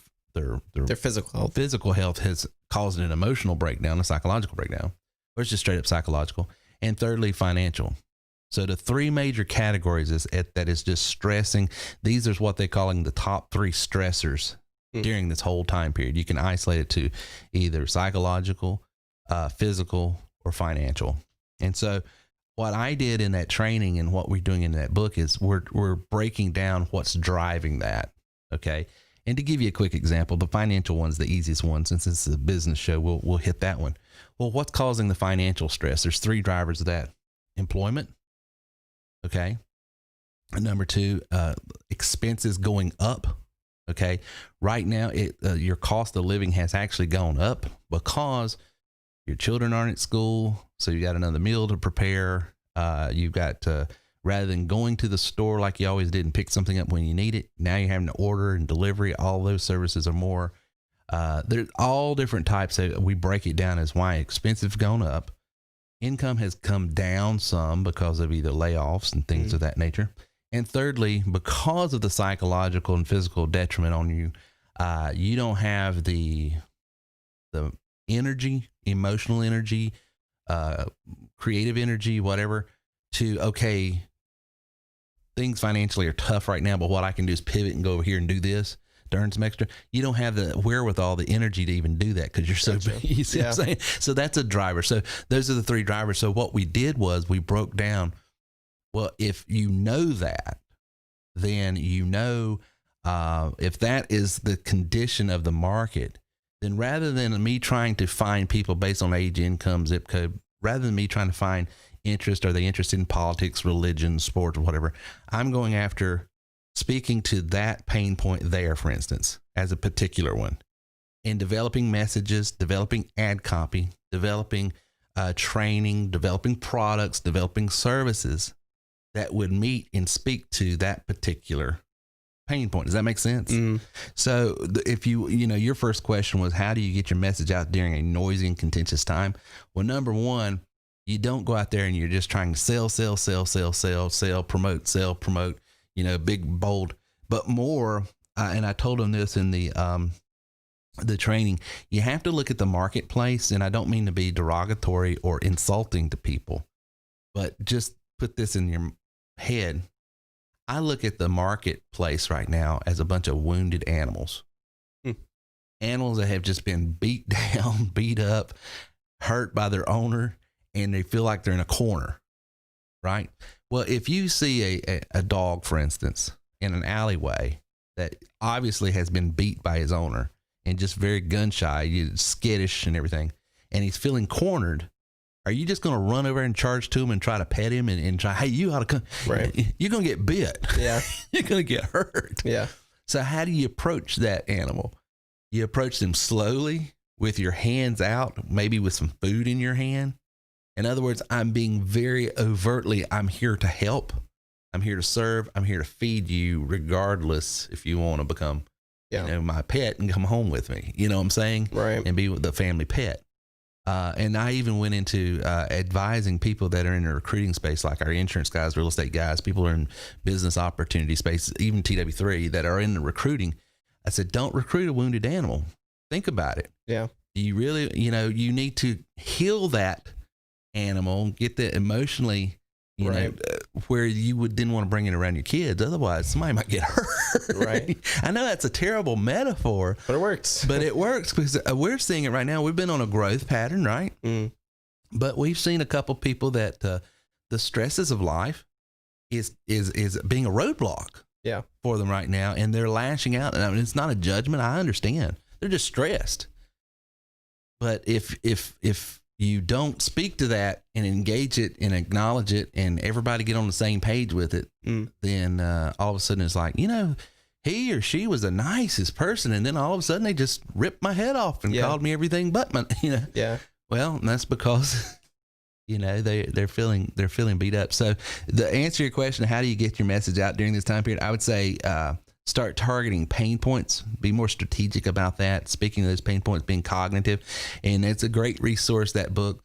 Speaker 10: physical health has caused an emotional breakdown, a psychological breakdown, or it's just straight up psychological. And thirdly, financial. So the 3 major categories that is just stressing. These are what they're calling the top 3 stressors during this whole time period. You can isolate it to either psychological, physical, or financial. And so what I did in that training and what we're doing in that book is we're breaking down what's driving that. Okay. And to give you a quick example, the financial one's the easiest one. Since it's a business show, we'll hit that one. Well, what's causing the financial stress? There's 3 drivers of that. Employment. Okay. And number 2, expenses going up. Okay. Right now, your cost of living has actually gone up because your children aren't at school, so you got another meal to prepare. You've got rather than going to the store like you always did and pick something up when you need it, now you're having to order and delivery. All those services are more. There's all different types. We break it down as why expenses have gone up. Income has come down some because of either layoffs and things of that nature. And thirdly, because of the psychological and physical detriment on you, you don't have the energy, emotional energy, creative energy, whatever, to, things financially are tough right now, but what I can do is pivot and go over here and do this to earn some extra. You don't have the wherewithal, the energy to even do that because you're so big. You see what I'm saying? So that's a driver. So those are the 3 drivers. So what we did was we broke down Well, if you know that, then you know if that is the condition of the market, then rather than me trying to find people based on age, income, zip code, rather than me trying to find interest, are they interested in politics, religion, sports, or whatever, I'm going after speaking to that pain point there, for instance, as a particular one, and developing messages, developing ad copy, developing training, developing products, developing services that would meet and speak to that particular pain point. Does that make sense? So if your first question was, how do you get your message out during a noisy and contentious time? Well, number one, you don't go out there and you're just trying to sell, promote, big, bold, but more. And I told them this in the training, you have to look at the marketplace. And I don't mean to be derogatory or insulting to people, but just put this in your head. I look at the marketplace right now as a bunch of wounded animals. Animals that have just been beat down, beat up, hurt by their owner, and they feel like they're in a corner, right? Well, if you see a dog, for instance, in an alleyway that obviously has been beat by his owner and just very gun shy, skittish and everything, and he's feeling cornered, are you just going to run over and charge to him and try to pet him and try, hey, you ought to come? Right. You're going to get bit. Yeah. You're going to get hurt. Yeah. So how do you approach that animal? You approach them slowly with your hands out, maybe with some food in your hand. In other words, I'm being very overtly, I'm here to help. I'm here to serve. I'm here to feed you regardless if you want to become my pet and come home with me. You know what I'm saying? Right. And be with the family pet. And I even went into advising people that are in the recruiting space, like our insurance guys, real estate guys, people who are in business opportunity space, even TW3 that are in the recruiting. I said, don't recruit a wounded animal. Think about it. Yeah. Do you really, you need to heal that animal, get that emotionally, where you didn't want to bring it around your kids. Otherwise, somebody might get hurt. Right. I know that's a terrible metaphor, but it works. But it works because we're seeing it right now. We've been on a growth pattern, right? But we've seen a couple people that the stresses of life is being a roadblock. Yeah. For them right now, and they're lashing out. And I mean, it's not a judgment. I understand. They're just stressed. But if you don't speak to that and engage it and acknowledge it and everybody get on the same page with it, then all of a sudden it's like, he or she was the nicest person. And then all of a sudden they just ripped my head off and called me everything but my, Yeah. Well, and that's because, they're feeling beat up. So the answer to your question, how do you get your message out during this time period? I would say, start targeting pain points, be more strategic about that. Speaking of those pain points, being cognitive. And it's a great resource, that book,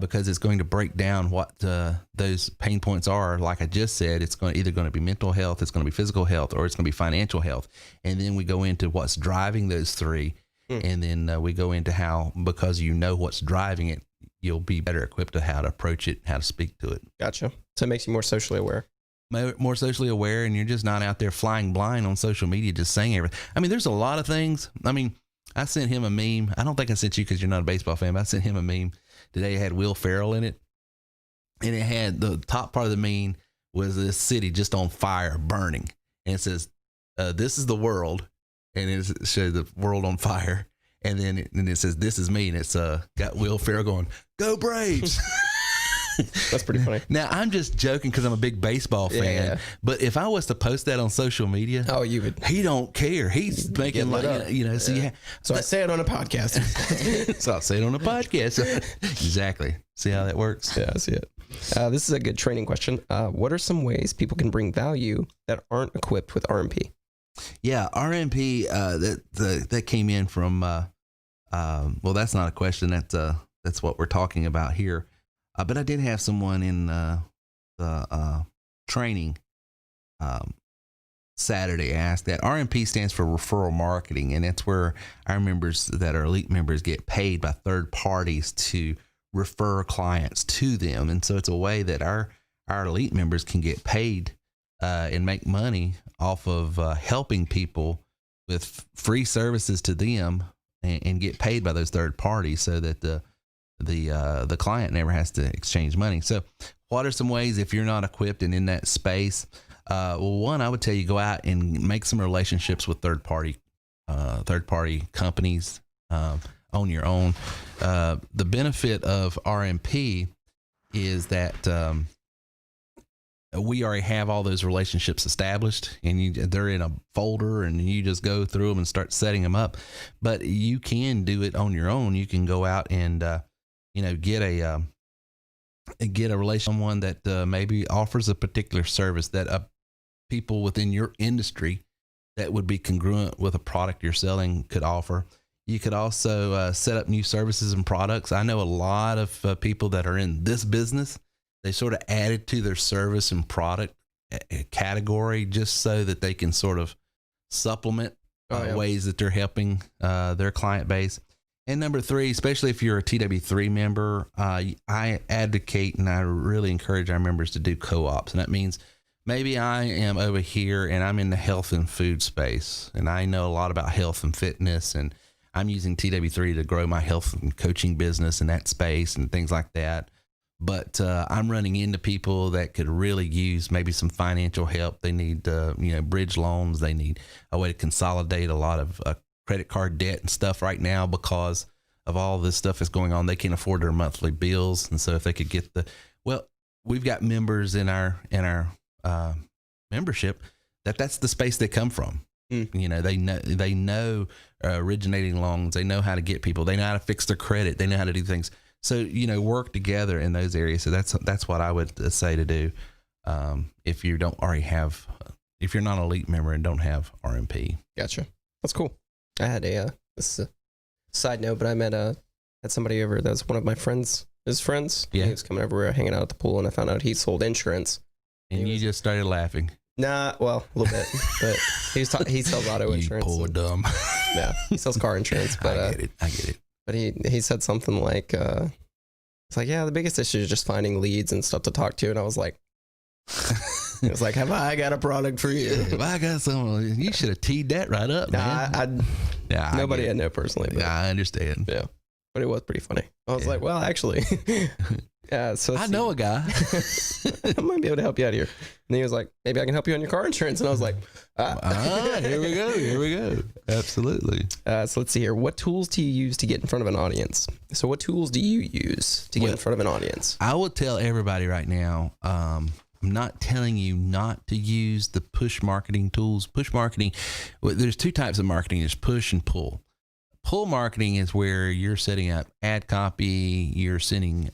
Speaker 10: because it's going to break down what those pain points are. Like I just said, it's either going to be mental health, it's going to be physical health, or it's going to be financial health. And then we go into what's driving those three. And then we go into how, because you know what's driving it, you'll be better equipped to how to approach it, how to speak to it.
Speaker 16: Gotcha. So it makes you more socially aware.
Speaker 10: More socially aware, and you're just not out there flying blind on social media just saying everything. I mean, there's a lot of things. I mean, I sent him a meme. I don't think I sent you because you're not a baseball fan, but I sent him a meme today. It had Will Ferrell in it, and it had the top part of the meme was this city just on fire, burning, and it says, "This is the world," and it shows the world on fire, and then it says, "This is me," and it's got Will Ferrell going, "Go Braves."
Speaker 16: That's pretty funny.
Speaker 10: Now, I'm just joking because I'm a big baseball fan. But if I was to post that on social media,
Speaker 16: you would.
Speaker 10: He don't care. He's making like,
Speaker 16: So I say it on a podcast.
Speaker 10: So I'll say it on a podcast. Exactly. See how that works?
Speaker 16: Yeah, I see it. This is a good training question. What are some ways people can bring value that aren't equipped with RMP?
Speaker 10: Yeah, RMP. That came in from. Well, that's not a question. That's what we're talking about here. But I did have someone in the training Saturday ask that. RMP stands for referral marketing, and that's where our members that are elite members get paid by third parties to refer clients to them. And so it's a way that our elite members can get paid and make money off of helping people with free services to them and get paid by those third parties, so that the client never has to exchange money. So what are some ways if you're not equipped and in that space? Well, one, I would tell you go out and make some relationships with third party companies on your own. The benefit of RMP is that we already have all those relationships established, and they're in a folder, and you just go through them and start setting them up. But you can do it on your own. You can go out and get a relation with someone that maybe offers a particular service that people within your industry that would be congruent with a product you're selling could offer. You could also set up new services and products. I know a lot of people that are in this business. They sort of added to their service and product category just so that they can sort of supplement ways that they're helping their client base. And number three, especially if you're a TW3 member, I advocate and I really encourage our members to do co-ops. And that means maybe I am over here and I'm in the health and food space, and I know a lot about health and fitness, and I'm using TW3 to grow my health and coaching business in that space and things like that. But I'm running into people that could really use maybe some financial help. They need, bridge loans. They need a way to consolidate a lot of credit card debt and stuff right now because of all this stuff that's going on. They can't afford their monthly bills, and so if they could get we've got members in our membership that's the space they come from. They know originating loans. They know how to get people. They know how to fix their credit. They know how to do things. So, work together in those areas. So that's what I would say to do. If you don't already have, if you're not an elite member and don't have RMP.
Speaker 16: Gotcha. That's cool. I had this is a side note, but I had somebody over that was one of my his friends.
Speaker 10: Yeah.
Speaker 16: He was coming over, we were hanging out at the pool, and I found out he sold insurance.
Speaker 10: And you just started laughing.
Speaker 16: Nah, well, a little bit, but he sells auto insurance.
Speaker 10: You poor dumb.
Speaker 16: Yeah, he sells car insurance, but
Speaker 10: I get it.
Speaker 16: But he said something like, it's like, yeah, the biggest issue is just finding leads and stuff to talk to. And I was like, have I got a product for you?
Speaker 10: If I got someone, you should have teed that right up, man.
Speaker 16: Nobody I know personally. But,
Speaker 10: I understand.
Speaker 16: Yeah. But it was pretty funny. I was like, well, actually, yeah. So
Speaker 10: I know a guy.
Speaker 16: I might be able to help you out here. And he was like, maybe I can help you on your car insurance. And I was like,
Speaker 10: here we go. Absolutely.
Speaker 16: So let's see here. What tools do you use to get in front of an audience? So what tools do you use to get in front of an audience?
Speaker 10: I will tell everybody right now, I'm not telling you not to use the push marketing tools. Push marketing, there's two types of marketing. There's push and pull. Pull marketing is where you're setting up ad copy, you're sending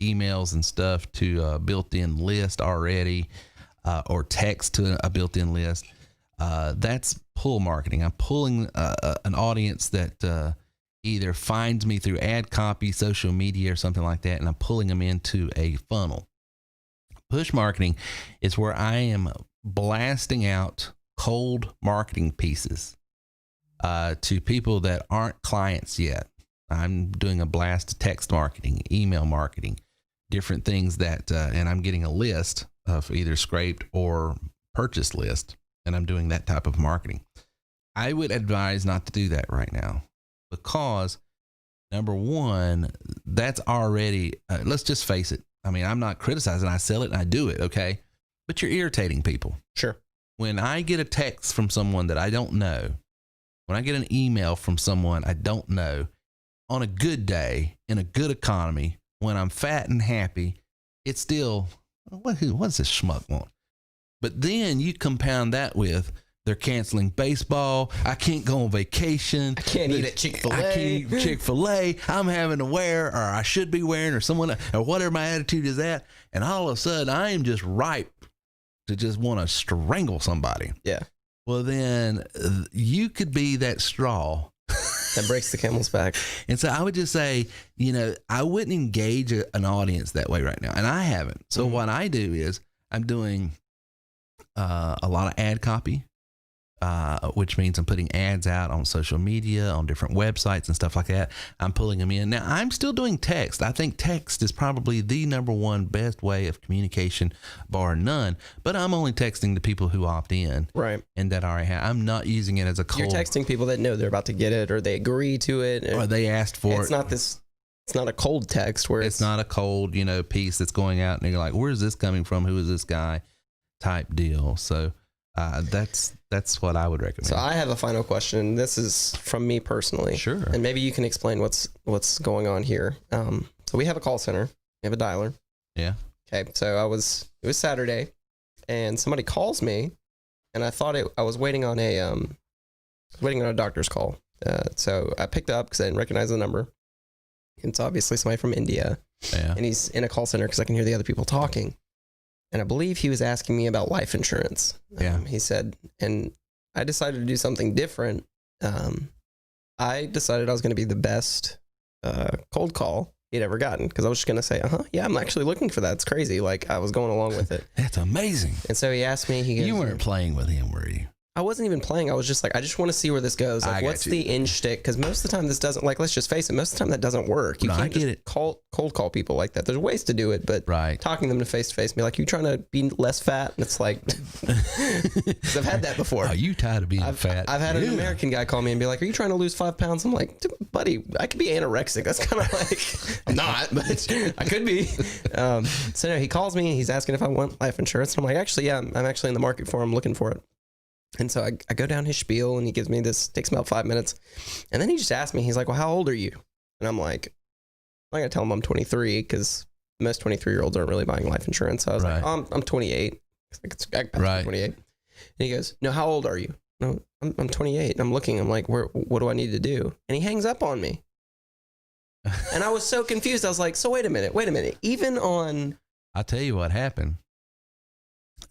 Speaker 10: emails and stuff to a built-in list already, or text to a built-in list. That's pull marketing. I'm pulling an audience that either finds me through ad copy, social media, or something like that, and I'm pulling them into a funnel. Push marketing is where I am blasting out cold marketing pieces to people that aren't clients yet. I'm doing a blast text marketing, email marketing, different things that, and I'm getting a list of either scraped or purchased list, and I'm doing that type of marketing. I would advise not to do that right now because, number one, that's already, let's just face it. I mean, I'm not criticizing. I sell it and I do it, okay? But you're irritating people.
Speaker 16: Sure.
Speaker 10: When I get a text from someone that I don't know, when I get an email from someone I don't know, on a good day, in a good economy, when I'm fat and happy, it's still, what's this schmuck want? But then you compound that with, they're canceling baseball. I can't go on vacation.
Speaker 16: I can't eat at Chick-fil-A.
Speaker 10: I can't eat Chick-fil-A. I'm having to wear, or I should be wearing, or someone, or whatever my attitude is at. And all of a sudden, I am just ripe to just want to strangle somebody.
Speaker 16: Yeah.
Speaker 10: Well, then you could be that straw
Speaker 16: that breaks the camel's back.
Speaker 10: And so I would just say, I wouldn't engage an audience that way right now. And I haven't. So what I do is I'm doing a lot of ad copy, which means I'm putting ads out on social media, on different websites and stuff like that. I'm pulling them in. Now, I'm still doing text. I think text is probably the number one best way of communication, bar none. But I'm only texting the people who opt in.
Speaker 16: Right.
Speaker 10: And that already have. I'm not using it as a cold.
Speaker 16: You're texting people that know they're about to get it, or they agree to it.
Speaker 10: Or they asked for it.
Speaker 16: It's not this It's not a cold text where
Speaker 10: it's not a cold, piece that's going out and you're like, where's this coming from? Who is this guy? Type deal. So that's what I would recommend.
Speaker 16: So I have a final question. This is from me personally.
Speaker 10: Sure.
Speaker 16: And maybe you can explain what's going on here. So we have a call center. We have a dialer.
Speaker 10: Yeah.
Speaker 16: Okay. So it was Saturday, and somebody calls me, and I thought I was waiting on a doctor's call. So I picked up because I didn't recognize the number. It's obviously somebody from India.
Speaker 10: Yeah.
Speaker 16: And he's in a call center because I can hear the other people talking. And I believe he was asking me about life insurance.
Speaker 10: Yeah.
Speaker 16: He said, and I decided to do something different. I decided I was going to be the best cold call he'd ever gotten, because I was just going to say, yeah, I'm actually looking for that. It's crazy. Like, I was going along with it.
Speaker 10: That's amazing.
Speaker 16: And so he asked me,
Speaker 10: you weren't playing with him, were you?
Speaker 16: I wasn't even playing. I was just like, I just want to see where this goes. Like, what's the in shtick? Because most of the time this doesn't, like, let's just face it, most of the time that doesn't work. You can't just cold call people like that. There's ways to do it, but talking them to face to face, be like, you trying to be less fat? And it's like, 'cause I've had that before.
Speaker 10: Are you tired of being fat?
Speaker 16: I've had an American guy call me and be like, are you trying to lose 5 pounds? I'm like, buddy, I could be anorexic. That's kind of like, I'm not, but I could be. So no, he calls me and he's asking if I want life insurance. And I'm like, actually, yeah, I'm actually in the market for it. I'm looking for it. And so I go down his spiel, and he gives me this, takes about 5 minutes. And then he just asked me, he's like, well, how old are you? And I'm like, I'm going to tell him I'm 23, because most 23-year-olds aren't really buying life insurance. So I was like, oh, I'm 28. I'm 28. And he goes, no, how old are you? No, I'm 28. And I'm looking, I'm like, what do I need to do? And he hangs up on me. And I was so confused. I was like, so wait a minute. Even on...
Speaker 10: I'll tell you what happened.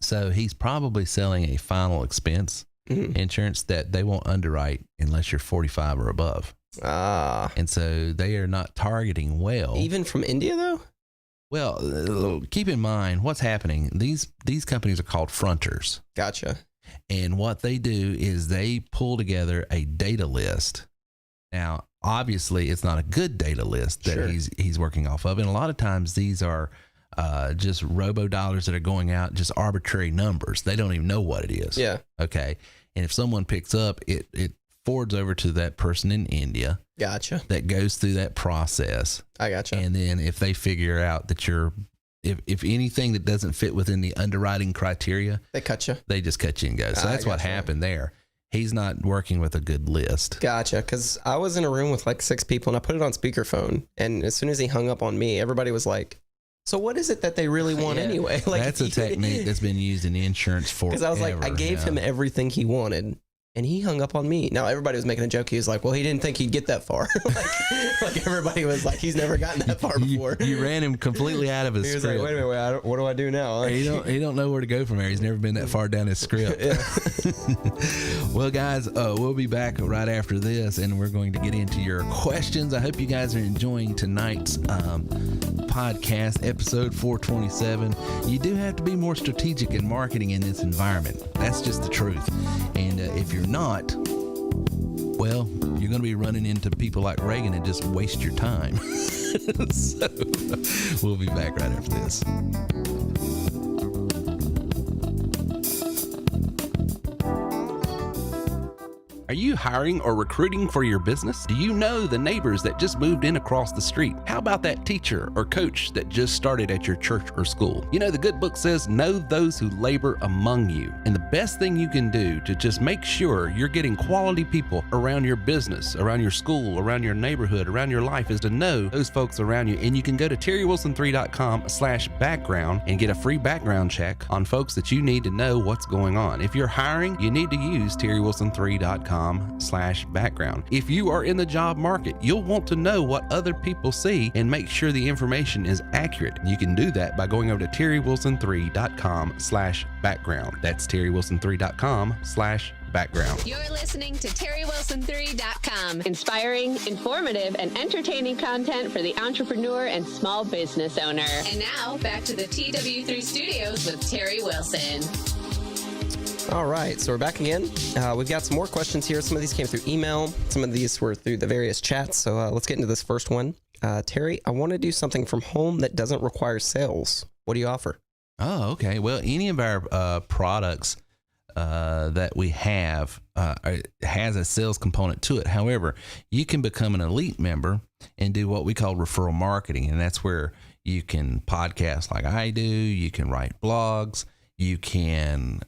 Speaker 10: So he's probably selling a final expense insurance that they won't underwrite unless you're 45 or above. And so they are not targeting well.
Speaker 16: Even from India, though?
Speaker 10: Well, keep in mind what's happening. These companies are called fronters.
Speaker 16: Gotcha.
Speaker 10: And what they do is they pull together a data list. Now, obviously, it's not a good data list that he's working off of. And a lot of times these are just robo-dollars that are going out, just arbitrary numbers. They don't even know what it is.
Speaker 16: Yeah.
Speaker 10: Okay. And if someone picks up, it forwards over to that person in India.
Speaker 16: Gotcha.
Speaker 10: That goes through that process.
Speaker 16: I gotcha.
Speaker 10: And then if they figure out that if anything that doesn't fit within the underwriting criteria,
Speaker 16: they cut you.
Speaker 10: They just cut you and go. So that's what happened there. He's not working with a good list.
Speaker 16: Gotcha. Because I was in a room with like 6 people, and I put it on speakerphone. And as soon as he hung up on me, everybody was like, so what is it that they really want anyway? Like,
Speaker 10: that's a technique that's been used in insurance for.
Speaker 16: Because I was like, I gave him everything he wanted, and he hung up on me. Now everybody was making a joke. He was like, well, he didn't think he'd get that far. like everybody was like, he's never gotten that far before.
Speaker 10: You ran him completely out of his script.
Speaker 16: He was like, wait a minute, what do I do now?
Speaker 10: He don't know where to go from there. He's never been that far down his script. Well, guys, we'll be back right after this, and we're going to get into your questions. I hope you guys are enjoying tonight's podcast, episode 427. You do have to be more strategic in marketing in this environment. That's just the truth. And if you're not, well, you're going to be running into people like Reagan and just waste your time. So we'll be back right after this. Are you hiring or recruiting for your business? Do you know the neighbors that just moved in across the street? How about that teacher or coach that just started at your church or school? You know, the good book says, know those who labor among you. And the best thing you can do to just make sure you're getting quality people around your business, around your school, around your neighborhood, around your life is to know those folks around you. And you can go to terrywilson3.com/background and get a free background check on folks that you need to know what's going on. If you're hiring, you need to use terrywilson3.com/background. If you are in the job market, you'll want to know what other people see and make sure the information is accurate. You can do that by going over to terrywilson3.com/background. That's terrywilson3.com/background.
Speaker 19: You're listening to terrywilson3.com. Inspiring, informative, and entertaining content for the entrepreneur and small business owner. And now, back to the TW3 studios with Terry Wilson.
Speaker 16: All right, so we're back again. We've got some more questions here. Some of these came through email. Some of these were through the various chats. So let's get into this first one. Terry, I want to do something from home that doesn't require sales. What do you offer?
Speaker 10: Oh, okay. Well, any of our products that we have has a sales component to it. However, you can become an elite member and do what we call referral marketing. And that's where you can podcast like I do. You can write blogs. You can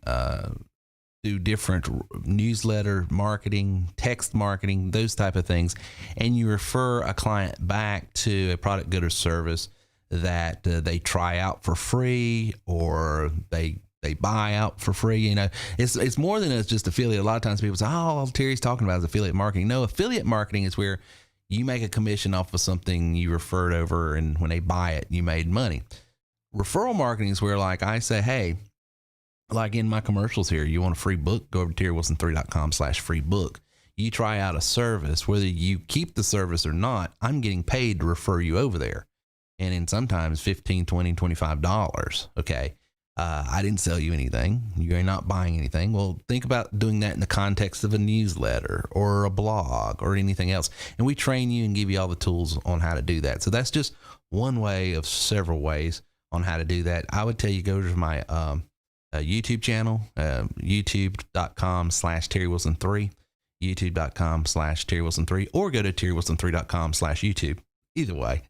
Speaker 10: do different newsletter marketing, text marketing, those type of things. And you refer a client back to a product, good, or service that they try out for free, or they buy out for free. You know, it's more than it's just affiliate. A lot of times people say, oh, all Terry's talking about is affiliate marketing. No, affiliate marketing is where you make a commission off of something you referred over, and when they buy it, you made money. Referral marketing is where, like, I say, hey, like in my commercials here, you want a free book, go over to terrywilson3.com/free book. You try out a service, whether you keep the service or not, I'm getting paid to refer you over there. And in sometimes $15, $20, $25. Okay. I didn't sell you anything. You're not buying anything. Well, think about doing that in the context of a newsletter or a blog or anything else. And we train you and give you all the tools on how to do that. So that's just one way of several ways on how to do that. I would tell you, go to my YouTube channel, youtube.com/TerryWilson3, youtube.com/TerryWilson3, or go to TerryWilson3.com/YouTube. Either way.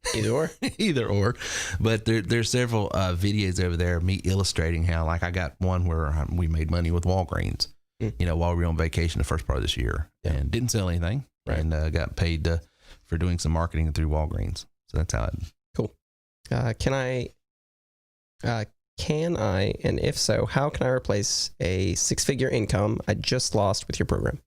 Speaker 10: Either or. But there's several videos over there of me illustrating how, like, I got one where we made money with Walgreens, you know, while we were on vacation the first part of this year, and didn't sell anything, and got paid for doing some marketing through Walgreens. So that's how it.
Speaker 16: Cool. Can I, and if so, how can I replace a 6-figure income I just lost with your program?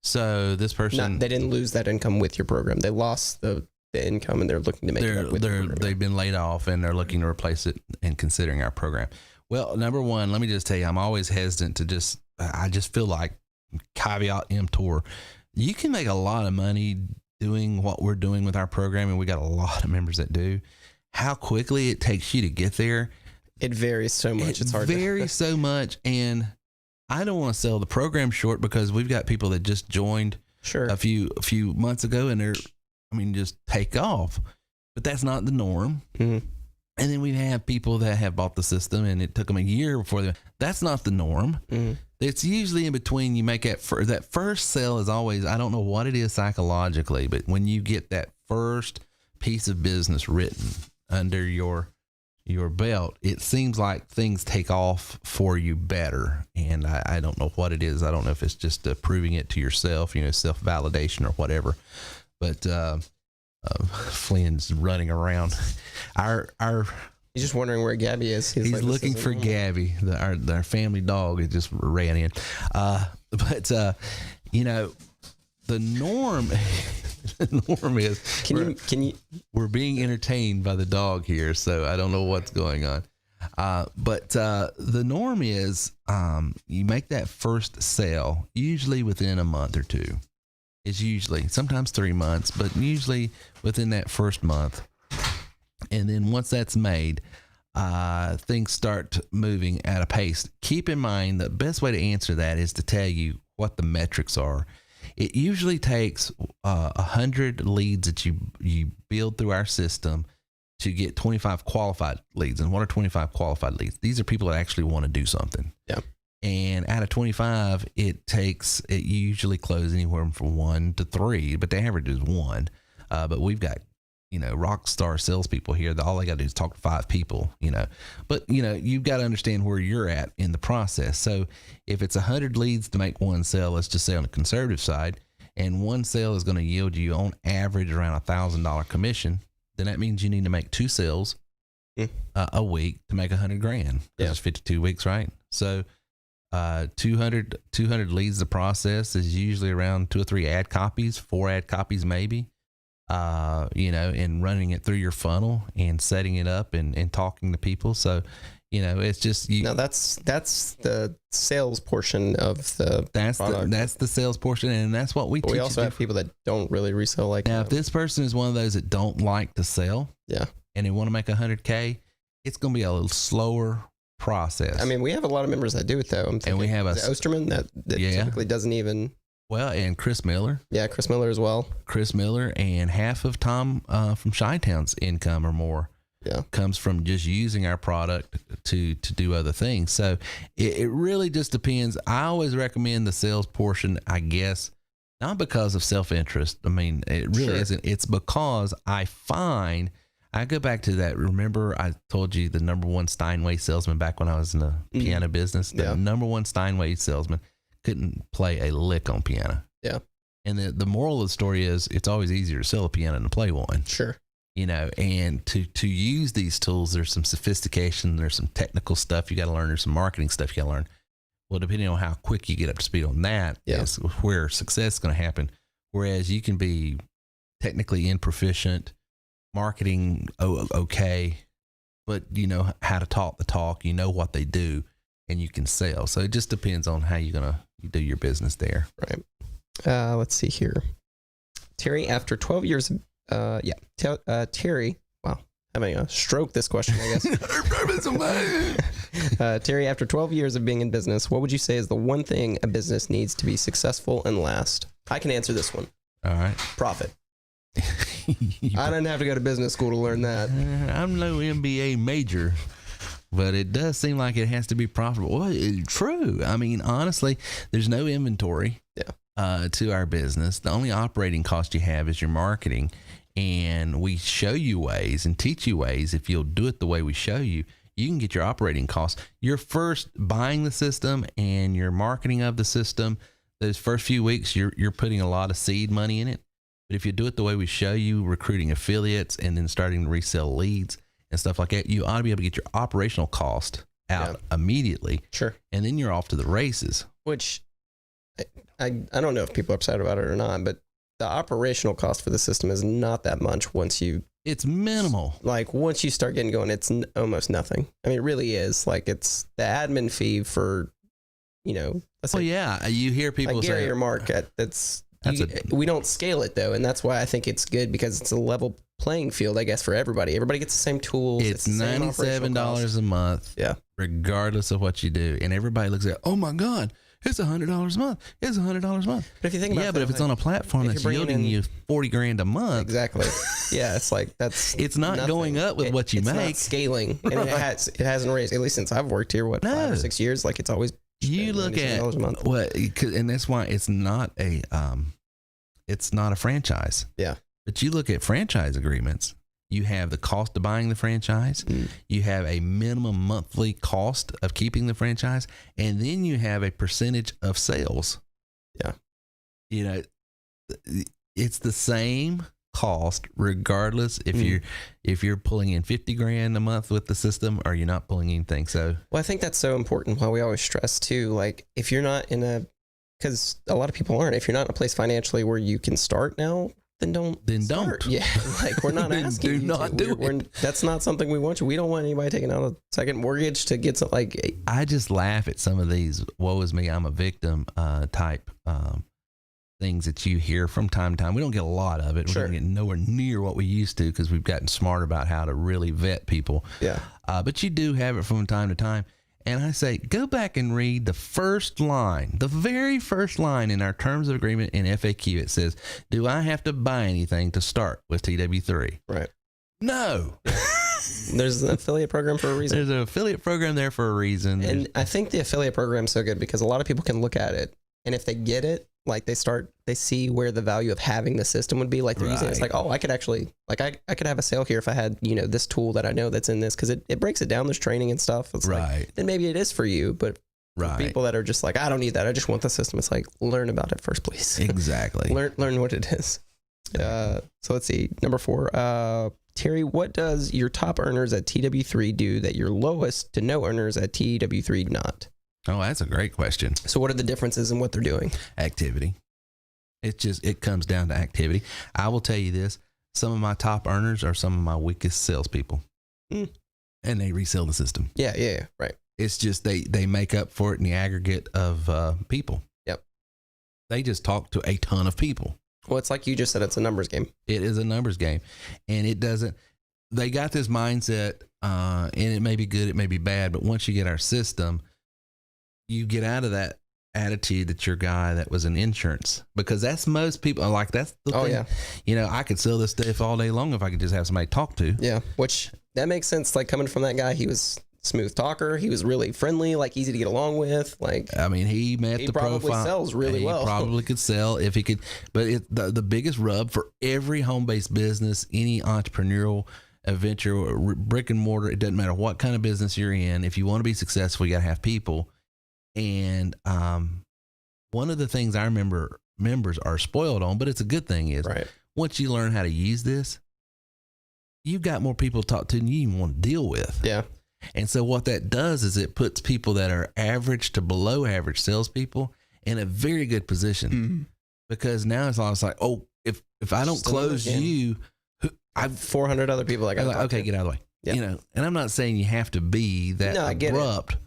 Speaker 10: So this person,
Speaker 16: they didn't lose that income with your program. They lost the income, and they're looking to make it up with your program.
Speaker 10: They've been laid off, and they're looking to replace it and considering our program. Well, number one, let me just tell you, I'm always hesitant to I just feel like caveat emptor. You can make a lot of money doing what we're doing with our program, and we got a lot of members that do. How quickly it takes you to get there,
Speaker 16: it varies so much. It's hard.
Speaker 10: It varies so much, and I don't want to sell the program short, because we've got people that just joined a few months ago, and just take off. But that's not the norm.
Speaker 16: Mm-hmm.
Speaker 10: And then we have people that have bought the system, and it took them a year before that's not the norm.
Speaker 16: Mm-hmm.
Speaker 10: It's usually in between. You make that first sale is always, I don't know what it is psychologically, but when you get that first piece of business written under your belt, it seems like things take off for you better. And I don't know what it is. I don't know if it's just proving it to yourself, self-validation or whatever. But Flynn's running around.
Speaker 16: He's just wondering where Gabby is.
Speaker 10: He's like, looking for Gabby. Our family dog has just ran in. But the norm. The norm is we're being entertained by the dog here, so I don't know what's going on. But the norm is you make that first sale usually within a month or two. It's usually sometimes 3 months, but usually within that first month. And then once that's made, things start moving at a pace. Keep in mind, the best way to answer that is to tell you what the metrics are. It usually takes 100 leads that you build through our system to get 25 qualified leads. And what are 25 qualified leads? These are people that actually want to do something.
Speaker 16: Yeah.
Speaker 10: And out of 25, it usually closes anywhere from 1 to 3, but the average is 1. But we've got, rock star salespeople here that all they got to do is talk to 5 people, but you've got to understand where you're at in the process. So if it's 100 leads to make one sale, let's just say on the conservative side, and one sale is going to yield you on average around $1,000 commission, then that means you need to make 2 sales a week to make $100,000. It's 52 weeks, right? So 200 leads the process is usually around 2 or 3 ad copies, 4 ad copies maybe. And running it through your funnel and setting it up and talking to people. So, it's just
Speaker 16: now that's the sales portion of the product.
Speaker 10: That's the sales portion, and that's what we teach.
Speaker 16: We also have people that don't really resell like
Speaker 10: now. If this person is one of those that don't like to sell, and they want to make $100K, it's going to be a little slower process.
Speaker 16: I mean, we have a lot of members that do it though.
Speaker 10: And we have
Speaker 16: Osterman that typically doesn't even.
Speaker 10: Well, and Chris Miller.
Speaker 16: Yeah, Chris Miller as well.
Speaker 10: Chris Miller, and half of Tom from Chi-Town's income or more comes from just using our product to do other things. So it really just depends. I always recommend the sales portion, I guess, not because of self-interest. I mean, it really isn't. It's because I go back to that. Remember, I told you the number one Steinway salesman back when I was in the piano business. The number one Steinway salesman couldn't play a lick on piano.
Speaker 16: Yeah.
Speaker 10: And the moral of the story is it's always easier to sell a piano than to play one.
Speaker 16: Sure.
Speaker 10: You know, and to use these tools, there's some sophistication, there's some technical stuff you got to learn, there's some marketing stuff you got to learn. Well, depending on how quick you get up to speed on that is where success is going to happen. Whereas you can be technically improficient, marketing okay, but you know how to talk the talk, you know what they do, and you can sell. So it just depends on how you do your business there.
Speaker 16: Right. Let's see here. Terry, after 12 years, Terry, wow, having a stroke this question, I guess. Terry, after 12 years of being in business, what would you say is the one thing a business needs to be successful and last? I can answer this one.
Speaker 10: All right.
Speaker 16: Profit. I didn't have to go to business school to learn that.
Speaker 10: I'm no MBA major, but it does seem like it has to be profitable. Well, it's true. I mean, honestly, there's no inventory to our business. The only operating cost you have is your marketing. And we show you ways and teach you ways. If you'll do it the way we show you, you can get your operating costs. You're first buying the system and your marketing of the system. Those first few weeks, you're putting a lot of seed money in it. But if you do it the way we show you, recruiting affiliates and then starting to resell leads and stuff like that, you ought to be able to get your operational cost out immediately.
Speaker 16: Sure.
Speaker 10: And then you're off to the races.
Speaker 16: Which I don't know if people are upset about it or not, but the operational cost for the system is not that much once you...
Speaker 10: It's minimal.
Speaker 16: Like, once you start getting going, it's almost nothing. I mean, it really is. Like, it's the admin fee for, you know...
Speaker 10: you hear people
Speaker 16: like
Speaker 10: say...
Speaker 16: Gary or Mark, we don't scale it, though, and that's why I think it's good, because it's a level playing field, I guess, for everybody. Everybody gets the same tools.
Speaker 10: It's $97 a month, regardless of what you do. And everybody looks at, oh, my God, it's $100 a month. It's $100 a month.
Speaker 16: But if you think about
Speaker 10: but if it's on a platform that's yielding you $40,000 a month,
Speaker 16: exactly. Yeah, it's like it's
Speaker 10: not nothing. Going up with what you
Speaker 16: it's
Speaker 10: make.
Speaker 16: Not scaling, and it hasn't raised, at least since I've worked here. 5 or 6 years? Like, it's always
Speaker 10: you look at
Speaker 16: a month.
Speaker 10: What, and that's why it's not a franchise.
Speaker 16: Yeah,
Speaker 10: but you look at franchise agreements. You have the cost of buying the franchise. You have a minimum monthly cost of keeping the franchise. And then you have a percentage of sales.
Speaker 16: Yeah.
Speaker 10: You know, it's the same cost regardless if you're pulling in $50,000 a month with the system or you're not pulling anything. So,
Speaker 16: well, I think that's so important. Why we always stress too, like, if you're not because a lot of people aren't, if you're not in a place financially where you can start now, then don't. Yeah, like, we're not asking.
Speaker 10: Do not do it.
Speaker 16: That's not something we want you. We don't want anybody taking out a second mortgage to get some, like.
Speaker 10: I just laugh at some of these "woe is me, I'm a victim" type things that you hear from time to time. We don't get a lot of it. We don't get nowhere near what we used to because we've gotten smart about how to really vet people.
Speaker 16: Yeah.
Speaker 10: But you do have it from time to time. And I say, go back and read the first line, the very first line in our terms of agreement in FAQ. It says, do I have to buy anything to start with TW3?
Speaker 16: Right.
Speaker 10: No.
Speaker 16: There's an affiliate program for a reason.
Speaker 10: There's an affiliate program there for a reason.
Speaker 16: And I think the affiliate program is so good because a lot of people can look at it, and if they get it, like, they see where the value of having the system would be. Like, they're using it. It's like, oh, I could actually, like, I could have a sale here if I had, you know, this tool that I know that's in this, because it breaks it down. There's training and stuff. It's like, then maybe it is for you. But for people that are just like, I don't need that, I just want the system. It's like, learn about it first, please.
Speaker 10: Exactly.
Speaker 16: learn what it is. So let's see. Number 4. Terry, what does your top earners at TW3 do that your lowest to no earners at TW3 do not?
Speaker 10: Oh, that's a great question.
Speaker 16: So what are the differences in what they're doing?
Speaker 10: Activity. It comes down to activity. I will tell you this. Some of my top earners are some of my weakest salespeople. And they resell the system.
Speaker 16: Yeah, right.
Speaker 10: It's just they make up for it in the aggregate of people.
Speaker 16: Yep.
Speaker 10: They just talk to a ton of people.
Speaker 16: Well, it's like you just said, it's a numbers game.
Speaker 10: It is a numbers game. And they got this mindset, and it may be good, it may be bad, but once you get our system, you get out of that attitude that you're a guy that was in insurance, because that's most people like, that's the thing.
Speaker 16: Yeah.
Speaker 10: You know, I could sell this stuff all day long if I could just have somebody to talk to.
Speaker 16: Yeah. Which that makes sense. Like coming from that guy, he was smooth talker. He was really friendly, like easy to get along with. Like,
Speaker 10: I mean, he met the profile.
Speaker 16: He probably sells really well.
Speaker 10: He probably could sell if he could. But the biggest rub for every home-based business, any entrepreneurial venture, brick and mortar, it doesn't matter what kind of business you're in. If you want to be successful, you got to have people. And one of the things I remember members are spoiled on, but it's a good thing, is once you learn how to use this, you've got more people to talk to than you even want to deal with.
Speaker 16: Yeah.
Speaker 10: And so what that does is it puts people that are average to below average salespeople in a very good position, because now it's almost like, oh, if I don't close you,
Speaker 16: I've 400 other people I got.
Speaker 10: Like, okay, get out of the way.
Speaker 16: Yep.
Speaker 10: You know, and I'm not saying you have to be that abrupt,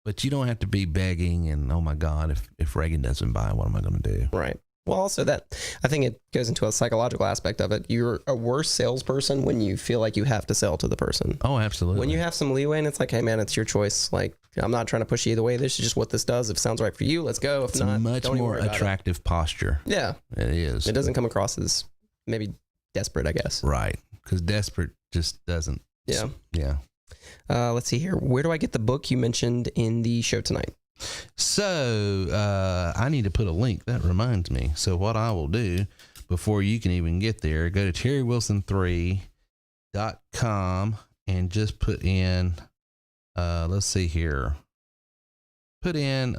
Speaker 10: but you don't have to be begging and, oh my God, if Reagan doesn't buy, what am I going to do?
Speaker 16: Right. Well, also that, I think it goes into a psychological aspect of it. You're a worse salesperson when you feel like you have to sell to the person.
Speaker 10: Oh, absolutely.
Speaker 16: When you have some leeway and it's like, hey man, it's your choice. Like, I'm not trying to push you either way. This is just what this does. If it sounds right for you, let's go. If
Speaker 10: It's
Speaker 16: not,
Speaker 10: a much
Speaker 16: don't even
Speaker 10: more
Speaker 16: worry about
Speaker 10: attractive posture.
Speaker 16: Yeah.
Speaker 10: It is.
Speaker 16: It doesn't come across as maybe desperate, I guess.
Speaker 10: Right. Because desperate just doesn't.
Speaker 16: Yeah.
Speaker 10: Yeah.
Speaker 16: Let's see here. Where do I get the book you mentioned in the show tonight?
Speaker 10: So I need to put a link. That reminds me. So what I will do before you can even get there, go to terrywilson3.com and just put in, let's see here. Put in,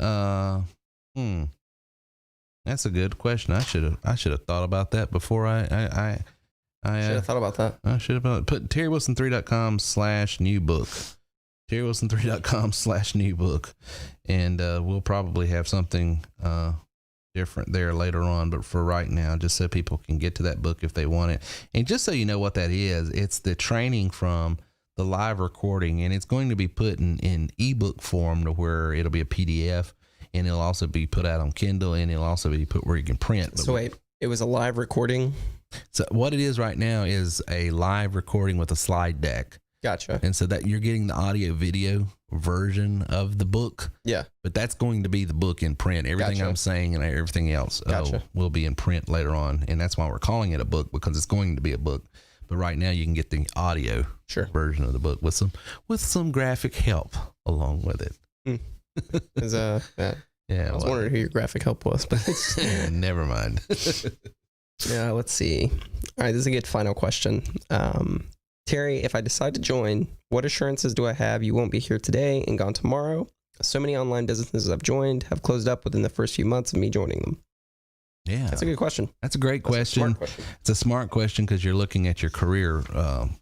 Speaker 10: that's a good question. I should have thought about that before I
Speaker 16: should have thought about that.
Speaker 10: I should have put terrywilson3.com/new book. terrywilson3.com/new book. And we'll probably have something different there later on. But for right now, just so people can get to that book if they want it. And just so you know what that is, it's the training from the live recording. And it's going to be put in ebook form to where it'll be a PDF. And it'll also be put out on Kindle. And it'll also be put where you can print.
Speaker 16: So wait, it was a live recording?
Speaker 10: So what it is right now is a live recording with a slide deck.
Speaker 16: Gotcha.
Speaker 10: And so that you're getting the audio video version of the book.
Speaker 16: Yeah.
Speaker 10: But that's going to be the book in print. Everything
Speaker 16: Gotcha.
Speaker 10: I'm saying and everything else
Speaker 16: Gotcha.
Speaker 10: will be in print later on. And that's why we're calling it a book, because it's going to be a book. But right now you can get the audio version of the book with some graphic help along with it.
Speaker 16: Yeah, I was wondering who your graphic help was, but
Speaker 10: never mind.
Speaker 16: Yeah, let's see. All right, this is a good final question. Terry, if I decide to join, what assurances do I have you won't be here today and gone tomorrow? So many online businesses I've joined have closed up within the first few months of me joining them.
Speaker 10: Yeah.
Speaker 16: That's a good question.
Speaker 10: That's a great question. It's a smart question because you're looking at your career,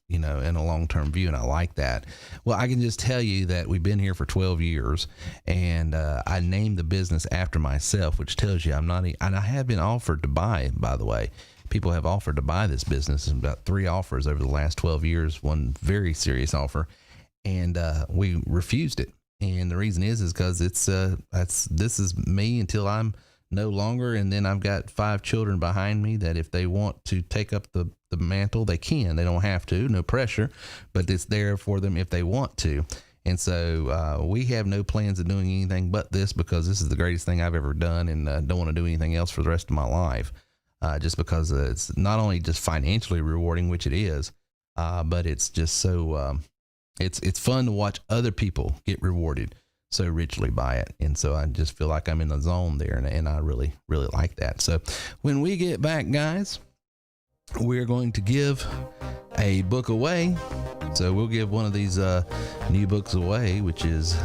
Speaker 10: in a long-term view, and I like that. Well, I can just tell you that we've been here for 12 years, and I named the business after myself, which tells you and I have been offered to buy, by the way. People have offered to buy this business, and about 3 offers over the last 12 years, one very serious offer, and we refused it. And the reason is because this is me until I'm no longer, and then I've got 5 children behind me that if they want to take up the mantle, they can. They don't have to, no pressure, but it's there for them if they want to. And so we have no plans of doing anything but this, because this is the greatest thing I've ever done, and don't want to do anything else for the rest of my life, just because it's not only just financially rewarding, which it is, but it's just so it's fun to watch other people get rewarded so richly by it. And so I just feel like I'm in the zone there, and I really, really like that. So when we get back, guys, we're going to give a book away. So we'll give one of these new books away, which is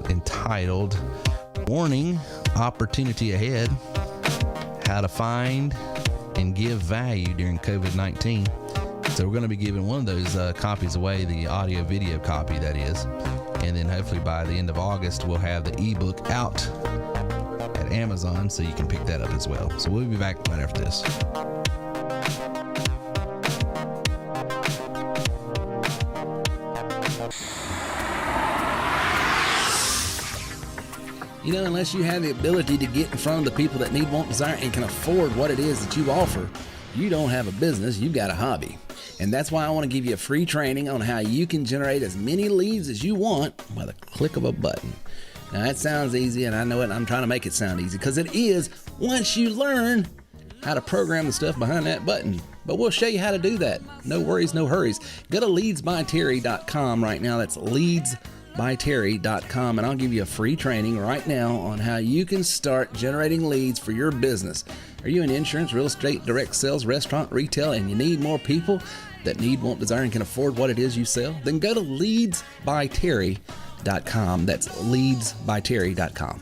Speaker 10: entitled Warning, Opportunity Ahead, How to Find and Give Value During COVID-19. So we're going to be giving one of those copies away, the audio video copy, that is. And then hopefully by the end of August, we'll have the ebook out at Amazon, so you can pick that up as well. So we'll be back right after this.
Speaker 9: Unless you have the ability to get in front of the people that need, want, desire, and can afford what it is that you offer, you don't have a business, you've got a hobby. And that's why I want to give you a free training on how you can generate as many leads as you want by the click of a button. Now that sounds easy, and I know it. I'm trying to make it sound easy, because it is once you learn how to program the stuff behind that button.
Speaker 10: but we'll show you how to do that. No worries, no hurries. Go to leadsbyterry.com right now. That's leadsbyterry.com, and I'll give you a free training right now on how you can start generating leads for your business. Are you in insurance, real estate, direct sales, restaurant, retail, and you need more people that need, want, desire, and can afford what it is you sell? Then go to leadsbyterry.com. That's leadsbyterry.com.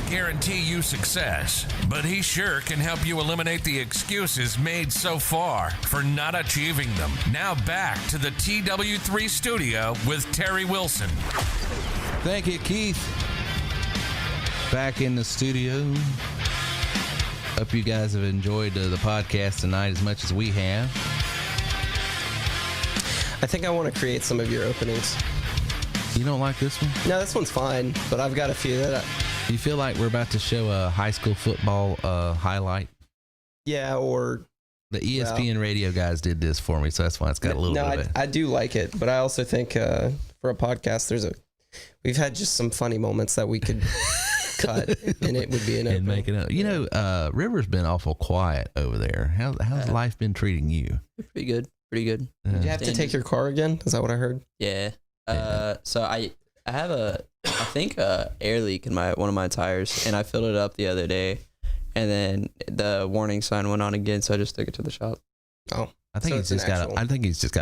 Speaker 15: Guarantee you success, but he sure can help you eliminate the excuses made so far for not achieving them. Now back to the TW3 studio with Terry Wilson.
Speaker 10: Thank you, Keith. Back in the studio. Hope you guys have enjoyed the podcast tonight as much as we have.
Speaker 16: I think I want to create some of your openings.
Speaker 10: You don't like this one?
Speaker 16: No, this one's fine, but I've got a few that
Speaker 10: you feel like we're about to show a high school football highlight?
Speaker 16: Yeah, or
Speaker 10: the ESPN radio guys did this for me, so that's why it's got a little bit of it.
Speaker 16: I do like it, but I also think for a podcast, we've had just some funny moments that we could cut, and it would be an
Speaker 10: and make it up. You know, River's been awful quiet over there. How's life been treating you?
Speaker 17: Pretty good. Pretty good.
Speaker 16: Did you have to take your car again? Is that what I heard?
Speaker 17: Yeah. So I have I think air leak in one of my tires, and I filled it up the other day, and then the warning sign went on again, so I just took it to the shop.
Speaker 16: Oh,
Speaker 10: I think he's just got a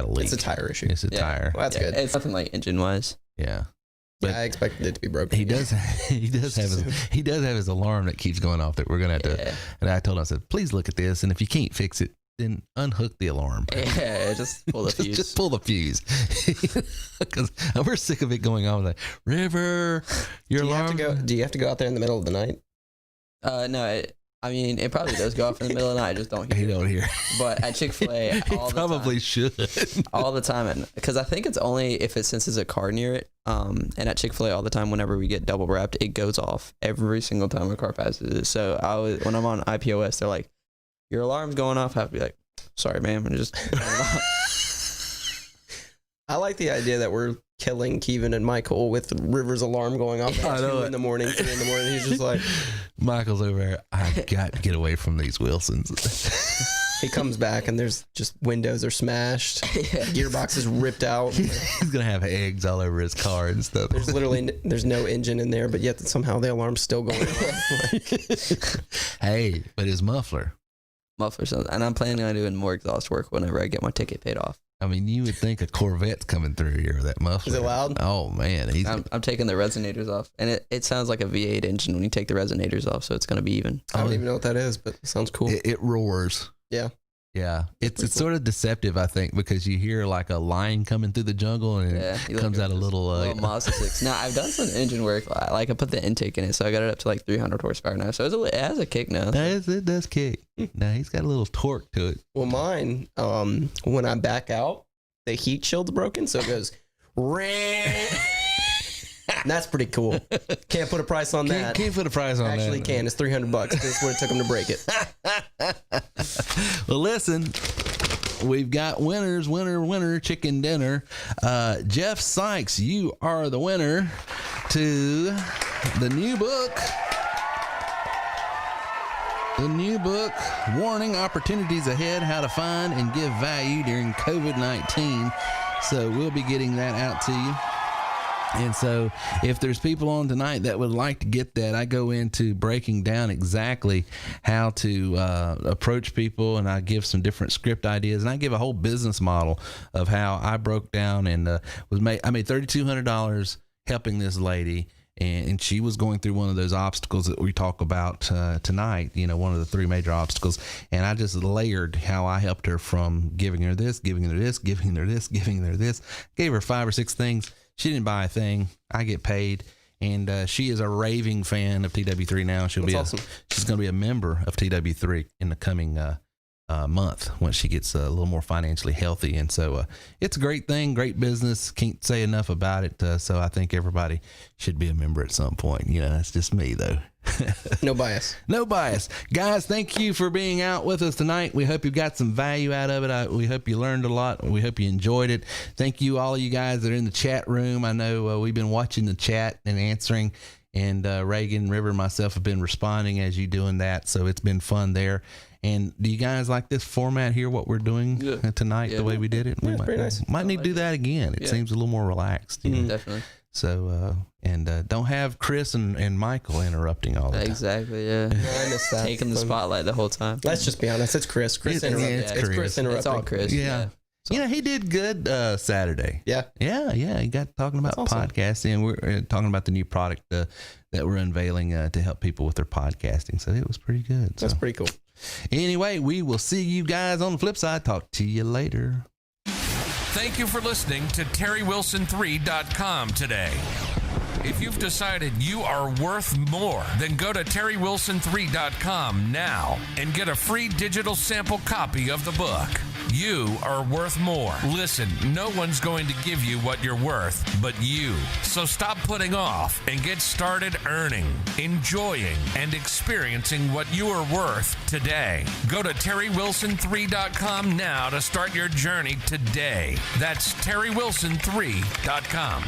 Speaker 10: leak.
Speaker 16: It's a tire issue.
Speaker 10: It's a tire.
Speaker 16: Well, that's good.
Speaker 17: It's nothing like engine wise.
Speaker 10: Yeah.
Speaker 16: But I expected it to be broken.
Speaker 10: He does have his alarm that keeps going off that we're gonna have to. And I told him, I said, please look at this, and if you can't fix it, then unhook the alarm.
Speaker 17: Yeah, just pull the fuse.
Speaker 10: Just pull the fuse. Because we're sick of it going on. Like, River, your alarm.
Speaker 16: Do you have to go out there in the middle of the night?
Speaker 17: No, I mean, it probably does go off in the middle of the night. I just don't hear it.
Speaker 10: Don't hear.
Speaker 17: But at Chick-fil-A, all the
Speaker 10: probably
Speaker 17: time,
Speaker 10: should.
Speaker 17: all the time. Because I think it's only if it senses a car near it. And at Chick-fil-A, all the time, whenever we get double wrapped, it goes off every single time a car passes it. So when I'm on IPOS, they're like, your alarm's going off. I have to be like, sorry, ma'am. And just turn it off.
Speaker 16: I like the idea that we're killing Kevin and Michael with River's alarm going off at 2 in the morning, 3 in the morning. He's just like,
Speaker 10: Michael's over there. I've got to get away from these Wilsons.
Speaker 16: He comes back and there's just windows are smashed, gearbox is ripped out.
Speaker 10: He's gonna have eggs all over his car and stuff.
Speaker 16: There's no engine in there, but yet somehow the alarm's still going off.
Speaker 10: Hey, but his muffler
Speaker 17: something. And I'm planning on doing more exhaust work whenever I get my ticket paid off.
Speaker 10: I mean, you would think a Corvette's coming through here with that muffler.
Speaker 16: Is it loud?
Speaker 10: Oh man,
Speaker 17: I'm taking the resonators off, and it sounds like a V8 engine when you take the resonators off, so it's going to be even.
Speaker 16: I don't even know what that is, but it sounds cool.
Speaker 10: It roars.
Speaker 16: Yeah.
Speaker 10: Yeah, it's sort of deceptive, I think, because you hear like a lion coming through the jungle and it comes out a little
Speaker 17: Mazda 6. Now, I've done some engine work. Like I put the intake in it, so I got it up to like 300 horsepower now. So it has a kick now.
Speaker 10: It does kick. Now he's got a little torque to it.
Speaker 16: Well, mine, when I back out, the heat shield's broken, so it goes. And that's pretty cool. Can't put a price on that.
Speaker 10: Can't put a price on that.
Speaker 16: Actually can. It's $300. That's what it took them to break it.
Speaker 10: Well, listen, we've got winner, chicken dinner. Jeff Sykes, you are the winner to the new book. The new book, Warning Opportunities Ahead, How to Find and Give Value During COVID-19. So we'll be getting that out to you. And so if there's people on tonight that would like to get that, I go into breaking down exactly how to approach people, and I give some different script ideas, and I give a whole business model of how I broke down and I made $3,200 helping this lady. And she was going through one of those obstacles that we talk about tonight, you know, one of the 3 major obstacles. And I just layered how I helped her from giving her this, giving her this, giving her this, giving her this. Gave her 5 or 6 things. She didn't buy a thing. I get paid. And she is a raving fan of TW3 now. She's going to be a member of TW3 in the coming month once she gets a little more financially healthy. And so it's a great thing, great business. Can't say enough about it. So I think everybody should be a member at some point. You know, that's just me though.
Speaker 16: No bias.
Speaker 10: No bias. Guys, thank you for being out with us tonight. We hope you got some value out of it. We hope you learned a lot. We hope you enjoyed it. Thank you, all of you guys that are in the chat room. I know we've been watching the chat and answering, and Reagan, River, and myself have been responding as you doing that, so it's been fun there. And do you guys like this format here, what we're doing tonight, the way we did it?
Speaker 16: Yeah, very nice.
Speaker 10: Might need to do that again. It seems a little more relaxed. You know?
Speaker 17: Definitely.
Speaker 10: So, don't have Chris and Michael interrupting all the time.
Speaker 17: Exactly, yeah.
Speaker 16: I missed that.
Speaker 17: Taking the spotlight the whole time.
Speaker 16: Let's just be honest. It's Chris. Chris interrupting.
Speaker 10: It's
Speaker 16: Chris interrupting.
Speaker 17: It's all Chris.
Speaker 10: Yeah. You know, he did good Saturday.
Speaker 16: Yeah.
Speaker 10: He got talking about podcasting. We're talking about the new product that we're unveiling to help people with their podcasting. So it was pretty good.
Speaker 16: That's pretty cool.
Speaker 10: Anyway, we will see you guys on the flip side. Talk to you later.
Speaker 15: Thank you for listening to TerryWilson3.com today. If you've decided you are worth more, then go to TerryWilson3.com now and get a free digital sample copy of the book. You are worth more. Listen, no one's going to give you what you're worth but you. So stop putting off and get started earning, enjoying, and experiencing what you are worth today. Go to TerryWilson3.com now to start your journey today. That's TerryWilson3.com.